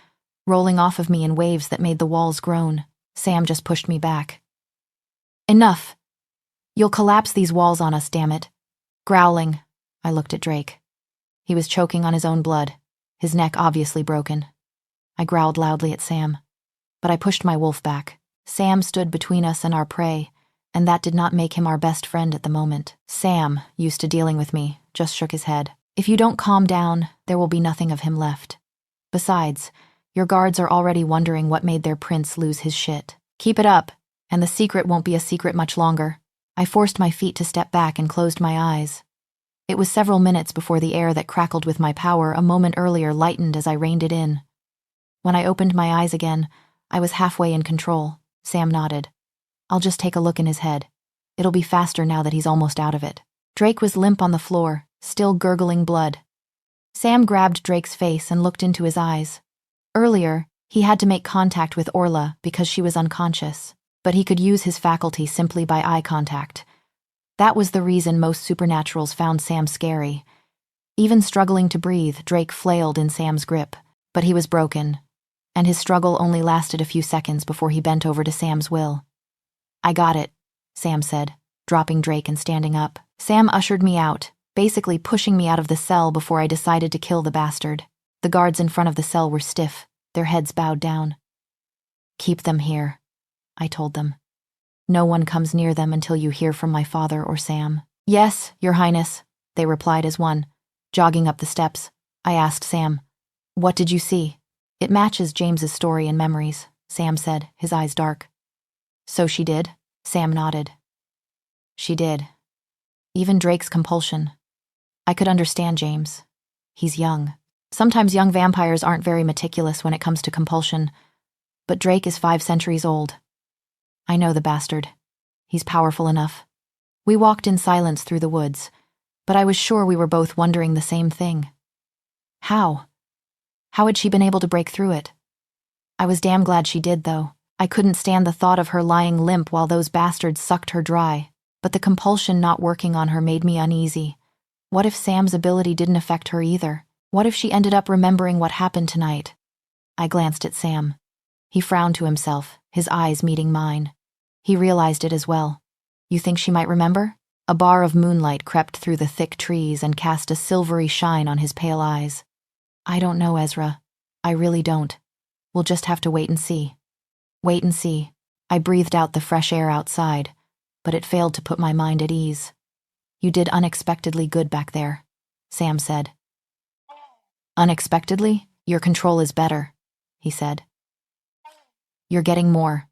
rolling off of me in waves that made the walls groan. Sam just pushed me back. Enough! You'll collapse these walls on us, damn it. Growling, I looked at Drake. He was choking on his own blood, his neck obviously broken. I growled loudly at Sam, but I pushed my wolf back. Sam stood between us and our prey, and that did not make him our best friend at the moment. Sam, used to dealing with me, just shook his head. If you don't calm down, there will be nothing of him left. Besides, your guards are already wondering what made their prince lose his shit. Keep it up, and the secret won't be a secret much longer. I forced my feet to step back and closed my eyes. It was several minutes before the air that crackled with my power a moment earlier lightened as I reined it in. When I opened my eyes again, I was halfway in control. Sam nodded. I'll just take a look in his head. It'll be faster now that he's almost out of it. Drake was limp on the floor, still gurgling blood. Sam grabbed Drake's face and looked into his eyes. Earlier, he had to make contact with Orla because she was unconscious, but he could use his faculty simply by eye contact. That was the reason most supernaturals found Sam scary. Even struggling to breathe, Drake flailed in Sam's grip, but he was broken, and his struggle only lasted a few seconds before he bent over to Sam's will. I got it, Sam said, dropping Drake and standing up. Sam ushered me out, basically pushing me out of the cell before I decided to kill the bastard. The guards in front of the cell were stiff, their heads bowed down. Keep them here, I told them. No one comes near them until you hear from my father or Sam. Yes, Your Highness, they replied as one. Jogging up the steps, I asked Sam, what did you see? It matches James's story and memories, Sam said, his eyes dark. So she did? Sam nodded. She did. Even Drake's compulsion. I could understand James. He's young. Sometimes young vampires aren't very meticulous when it comes to compulsion, but Drake is 5 centuries old. I know the bastard. He's powerful enough. We walked in silence through the woods, but I was sure we were both wondering the same thing. How? How had she been able to break through it? I was damn glad she did, though. I couldn't stand the thought of her lying limp while those bastards sucked her dry, but the compulsion not working on her made me uneasy. What if Sam's ability didn't affect her either? What if she ended up remembering what happened tonight? I glanced at Sam. He frowned to himself, his eyes meeting mine. He realized it as well. You think she might remember? A bar of moonlight crept through the thick trees and cast a silvery shine on his pale eyes. I don't know, Ezra. I really don't. We'll just have to wait and see. Wait and see. I breathed out the fresh air outside, but it failed to put my mind at ease. You did unexpectedly good back there, Sam said. Unexpectedly? Your control is better, he said. You're getting more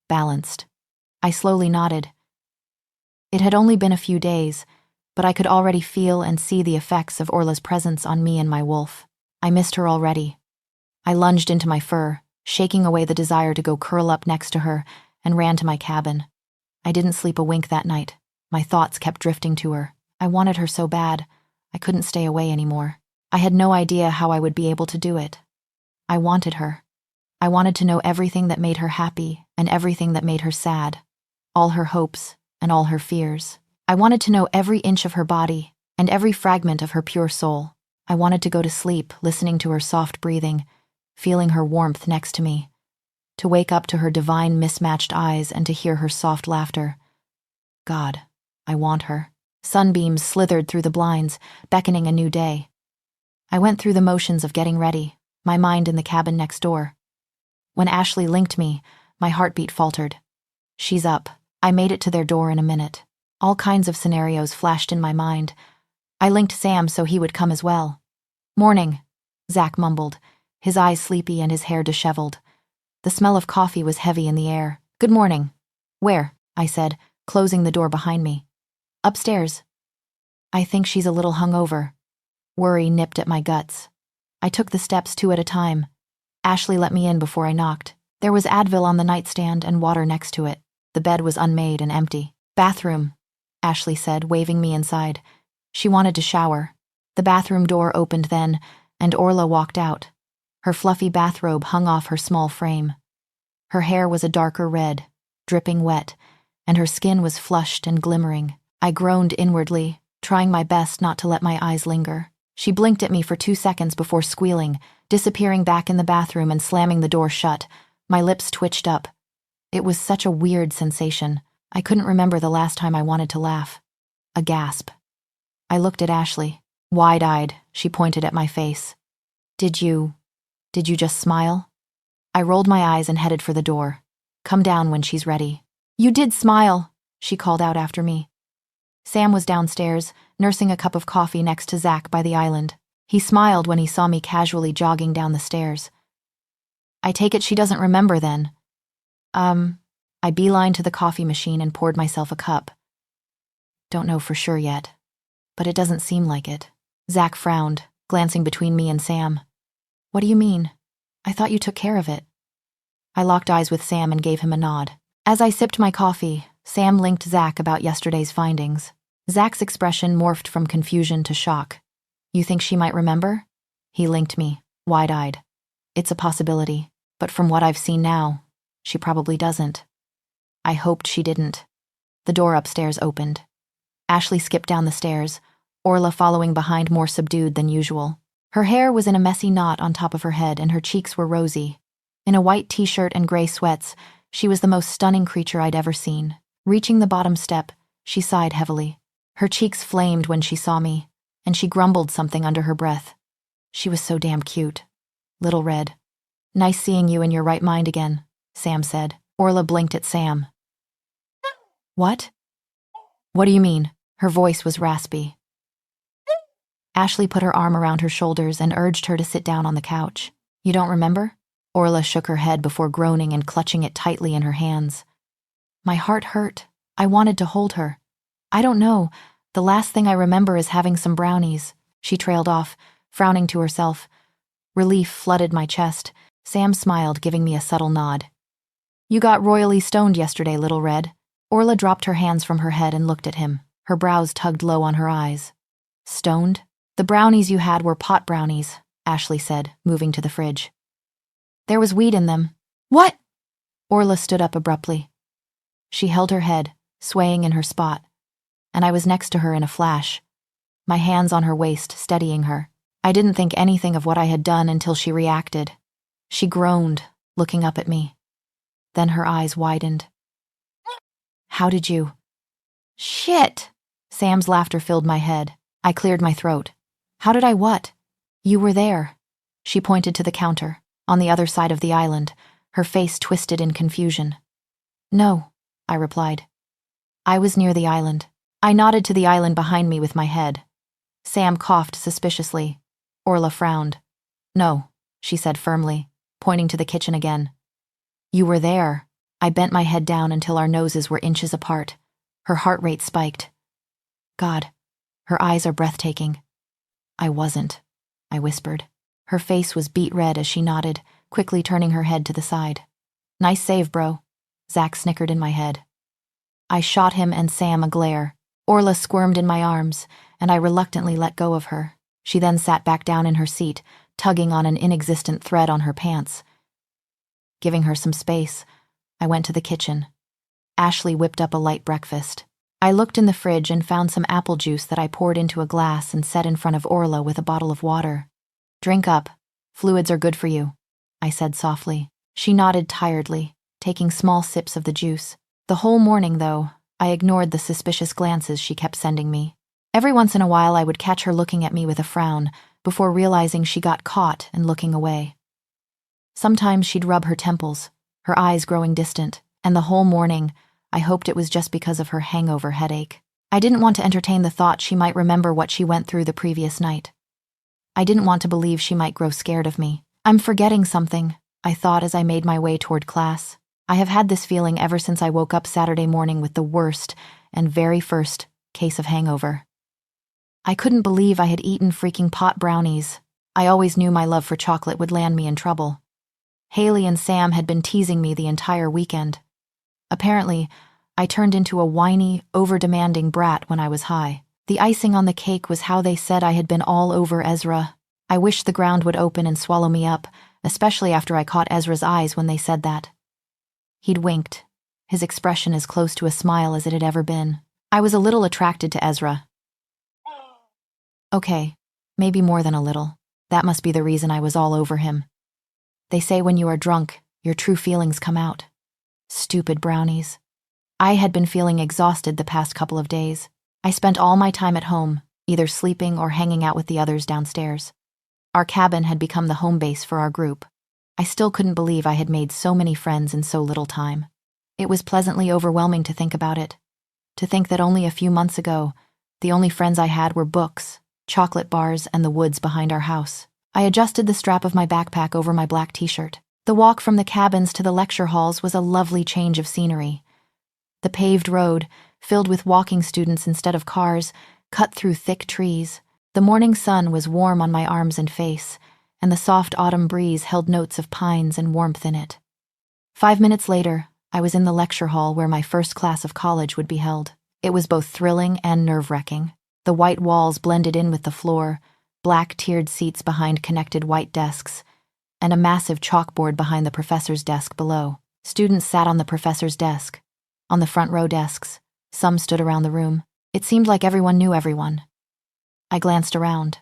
balanced. I slowly nodded. It had only been a few days, but I could already feel and see the effects of Orla's presence on me and my wolf. I missed her already. I lunged into my fur, shaking away the desire to go curl up next to her, and ran to my cabin. I didn't sleep a wink that night. My thoughts kept drifting to her. I wanted her so bad, I couldn't stay away anymore. I had no idea how I would be able to do it. I wanted her. I wanted to know everything that made her happy and everything that made her sad, all her hopes and all her fears. I wanted to know every inch of her body and every fragment of her pure soul. I wanted to go to sleep listening to her soft breathing, feeling her warmth next to me, to wake up to her divine mismatched eyes and to hear her soft laughter. God, I want her. Sunbeams slithered through the blinds, beckoning a new day. I went through the motions of getting ready, my mind in the cabin next door. When Ashley linked me, my heartbeat faltered. She's up. I made it to their door in a minute. All kinds of scenarios flashed in my mind. I linked Sam so he would come as well. Morning, Zach mumbled, his eyes sleepy and his hair disheveled. The smell of coffee was heavy in the air. Good morning. Where? I said, closing the door behind me. Upstairs. I think she's a little hungover. Worry nipped at my guts. I took the steps 2 at a time. Ashley let me in before I knocked. There was Advil on the nightstand and water next to it. The bed was unmade and empty. Bathroom, Ashley said, waving me inside. She wanted to shower. The bathroom door opened then, and Orla walked out. Her fluffy bathrobe hung off her small frame. Her hair was a darker red, dripping wet, and her skin was flushed and glimmering. I groaned inwardly, trying my best not to let my eyes linger. She blinked at me for 2 seconds before squealing, disappearing back in the bathroom and slamming the door shut. My lips twitched up. It was such a weird sensation. I couldn't remember the last time I wanted to laugh. A gasp. I looked at Ashley. Wide-eyed, she pointed at my face. Did you just smile? I rolled my eyes and headed for the door. Come down when she's ready. You did smile, she called out after me. Sam was downstairs, nursing a cup of coffee next to Zach by the island. He smiled when he saw me casually jogging down the stairs. I take it she doesn't remember then. I beelined to the coffee machine and poured myself a cup. Don't know for sure yet, but it doesn't seem like it. Zach frowned, glancing between me and Sam. What do you mean? I thought you took care of it. I locked eyes with Sam and gave him a nod. As I sipped my coffee, Sam linked Zach about yesterday's findings. Zach's expression morphed from confusion to shock. You think she might remember? He linked me, wide-eyed. It's a possibility, but from what I've seen now, she probably doesn't. I hoped she didn't. The door upstairs opened. Ashley skipped down the stairs, Orla following behind more subdued than usual. Her hair was in a messy knot on top of her head and her cheeks were rosy. In a white t-shirt and gray sweats, she was the most stunning creature I'd ever seen. Reaching the bottom step, she sighed heavily. Her cheeks flamed when she saw me, and she grumbled something under her breath. She was so damn cute. Little Red. Nice seeing you in your right mind again, Sam said. Orla blinked at Sam. What? What do you mean? Her voice was raspy. Ashley put her arm around her shoulders and urged her to sit down on the couch. You don't remember? Orla shook her head before groaning and clutching it tightly in her hands. My heart hurt. I wanted to hold her. I don't know. The last thing I remember is having some brownies. She trailed off, frowning to herself. Relief flooded my chest. Sam smiled, giving me a subtle nod. You got royally stoned yesterday, Little Red. Orla dropped her hands from her head and looked at him. Her brows tugged low on her eyes. Stoned? The brownies you had were pot brownies, Ashley said, moving to the fridge. There was weed in them. What? Orla stood up abruptly. She held her head, swaying in her spot, and I was next to her in a flash, my hands on her waist, steadying her. I didn't think anything of what I had done until she reacted. She groaned, looking up at me. Then her eyes widened. How did you? Shit! Sam's laughter filled my head. I cleared my throat. How did I what? You were there. She pointed to the counter, on the other side of the island, her face twisted in confusion. No, I replied. I was near the island. I nodded to the island behind me with my head. Sam coughed suspiciously. Orla frowned. No, she said firmly, pointing to the kitchen again. You were there. I bent my head down until our noses were inches apart. Her heart rate spiked. God, her eyes are breathtaking. I wasn't, I whispered. Her face was beet red as she nodded, quickly turning her head to the side. Nice save, bro. Zach snickered in my head. I shot him and Sam a glare. Orla squirmed in my arms, and I reluctantly let go of her. She then sat back down in her seat, tugging on an inexistent thread on her pants. Giving her some space, I went to the kitchen. Ashley whipped up a light breakfast. I looked in the fridge and found some apple juice that I poured into a glass and set in front of Orla with a bottle of water. Drink up. Fluids are good for you, I said softly. She nodded tiredly, taking small sips of the juice. The whole morning, though, I ignored the suspicious glances she kept sending me. Every once in a while I would catch her looking at me with a frown, before realizing she got caught and looking away. Sometimes she'd rub her temples, her eyes growing distant, and the whole morning, I hoped it was just because of her hangover headache. I didn't want to entertain the thought she might remember what she went through the previous night. I didn't want to believe she might grow scared of me. I'm forgetting something, I thought as I made my way toward class. I have had this feeling ever since I woke up Saturday morning with the worst and very first case of hangover. I couldn't believe I had eaten freaking pot brownies. I always knew my love for chocolate would land me in trouble. Haley and Sam had been teasing me the entire weekend. Apparently, I turned into a whiny, over-demanding brat when I was high. The icing on the cake was how they said I had been all over Ezra. I wished the ground would open and swallow me up, especially after I caught Ezra's eyes when they said that. He'd winked, his expression as close to a smile as it had ever been. I was a little attracted to Ezra. Okay, maybe more than a little. That must be the reason I was all over him. They say when you are drunk, your true feelings come out. Stupid brownies. I had been feeling exhausted the past couple of days. I spent all my time at home, either sleeping or hanging out with the others downstairs. Our cabin had become the home base for our group. I still couldn't believe I had made so many friends in so little time. It was pleasantly overwhelming to think about it. To think that only a few months ago, the only friends I had were books, chocolate bars, and the woods behind our house. I adjusted the strap of my backpack over my black t-shirt. The walk from the cabins to the lecture halls was a lovely change of scenery. The paved road, filled with walking students instead of cars, cut through thick trees. The morning sun was warm on my arms and face, and the soft autumn breeze held notes of pines and warmth in it. 5 minutes later, I was in the lecture hall where my first class of college would be held. It was both thrilling and nerve-wracking. The white walls blended in with the floor, black tiered seats behind connected white desks, and a massive chalkboard behind the professor's desk below. Students sat on the professor's desk, on the front row desks. Some stood around the room. It seemed like everyone knew everyone. I glanced around.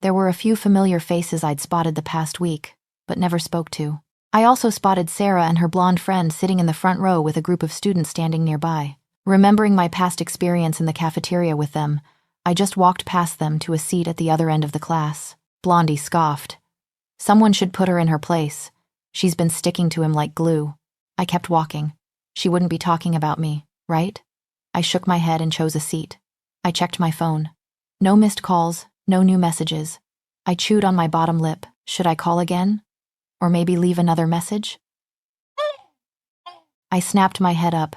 There were a few familiar faces I'd spotted the past week, but never spoke to. I also spotted Sarah and her blonde friend sitting in the front row with a group of students standing nearby. Remembering my past experience in the cafeteria with them, I just walked past them to a seat at the other end of the class. Blondie scoffed. Someone should put her in her place. She's been sticking to him like glue. I kept walking. She wouldn't be talking about me, right? I shook my head and chose a seat. I checked my phone. No missed calls, no new messages. I chewed on my bottom lip. Should I call again? Or maybe leave another message? I snapped my head up.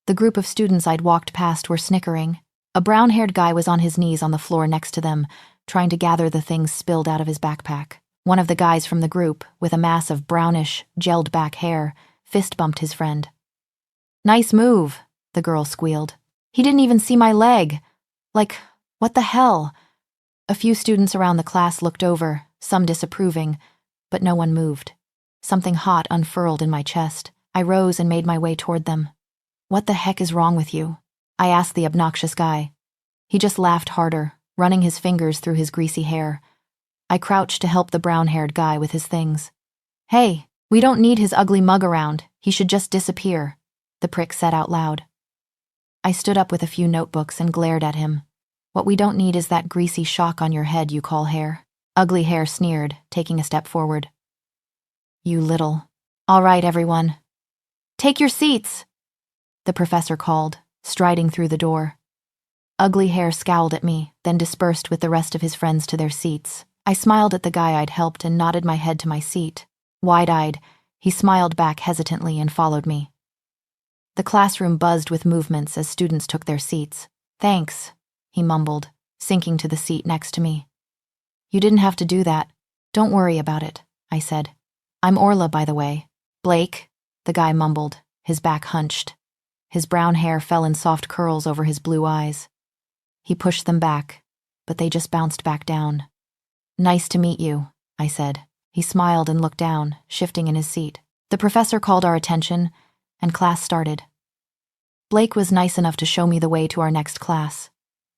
The group of students I'd walked past were snickering. A brown-haired guy was on his knees on the floor next to them, trying to gather the things spilled out of his backpack. One of the guys from the group, with a mass of brownish, gelled-back hair, fist-bumped his friend. "Nice move," the girl squealed. "He didn't even see my leg. Like, what the hell?" A few students around the class looked over, some disapproving, but no one moved. Something hot unfurled in my chest. I rose and made my way toward them. "What the heck is wrong with you?" I asked the obnoxious guy. He just laughed harder, running his fingers through his greasy hair. I crouched to help the brown-haired guy with his things. "Hey, we don't need his ugly mug around. He should just disappear," the prick said out loud. I stood up with a few notebooks and glared at him. "What we don't need is that greasy shock on your head you call hair." Ugly Hair sneered, taking a step forward. "You little..." "All right, everyone. Take your seats," the professor called, striding through the door. Ugly Hair scowled at me, then dispersed with the rest of his friends to their seats. I smiled at the guy I'd helped and nodded my head to my seat. Wide-eyed, he smiled back hesitantly and followed me. The classroom buzzed with movements as students took their seats. "Thanks," he mumbled, sinking to the seat next to me. "You didn't have to do that. Don't worry about it," I said. "I'm Orla, by the way." "Blake," the guy mumbled, his back hunched. His brown hair fell in soft curls over his blue eyes. He pushed them back, but they just bounced back down. "Nice to meet you," I said. He smiled and looked down, shifting in his seat. The professor called our attention, and class started. Blake was nice enough to show me the way to our next class.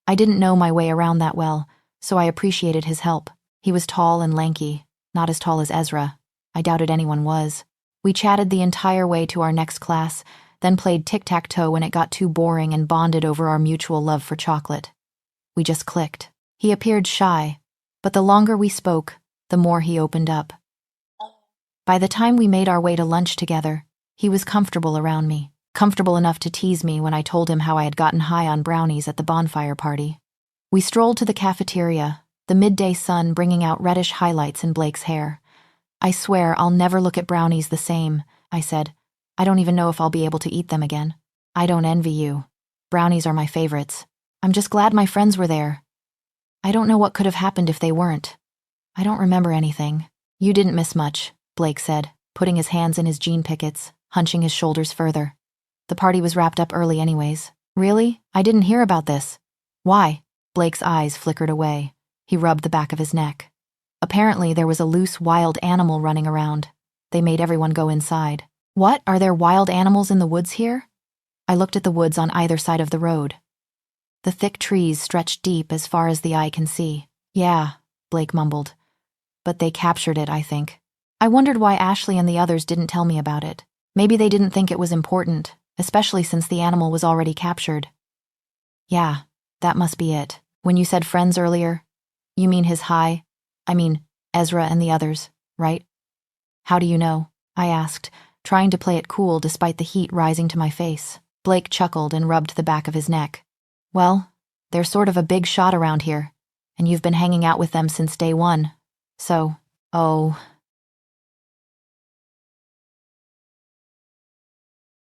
I didn't know my way around that well, so I appreciated his help. He was tall and lanky, not as tall as Ezra. I doubted anyone was. We chatted the entire way to our next class, then played tic-tac-toe when it got too boring and bonded over our mutual love for chocolate. We just clicked. He appeared shy, but the longer we spoke, the more he opened up. By the time we made our way to lunch together, he was comfortable around me, comfortable enough to tease me when I told him how I had gotten high on brownies at the bonfire party. We strolled to the cafeteria, the midday sun bringing out reddish highlights in Blake's hair. "I swear I'll never look at brownies the same," I said. "I don't even know if I'll be able to eat them again." "I don't envy you. Brownies are my favorites. I'm just glad my friends were there. I don't know what could have happened if they weren't. I don't remember anything." "You didn't miss much," Blake said, putting his hands in his jean pickets, hunching his shoulders further. "The party was wrapped up early anyways." "Really? I didn't hear about this." "Why?" Blake's eyes flickered away. He rubbed the back of his neck. Apparently, there was a loose wild animal running around. They made everyone go inside. What? Are there wild animals in the woods here? I looked at the woods on either side of the road. The thick trees stretched deep as far as the eye can see. Yeah, Blake mumbled. But they captured it, I think. I wondered why Ashley and the others didn't tell me about it. Maybe they didn't think it was important, especially since the animal was already captured. Yeah, that must be it. When you said friends earlier, you mean Ezra and the others, right? How do you know? I asked, trying to play it cool despite the heat rising to my face. Blake chuckled and rubbed the back of his neck. Well, they're sort of a big shot around here, and you've been hanging out with them since day one. So, oh,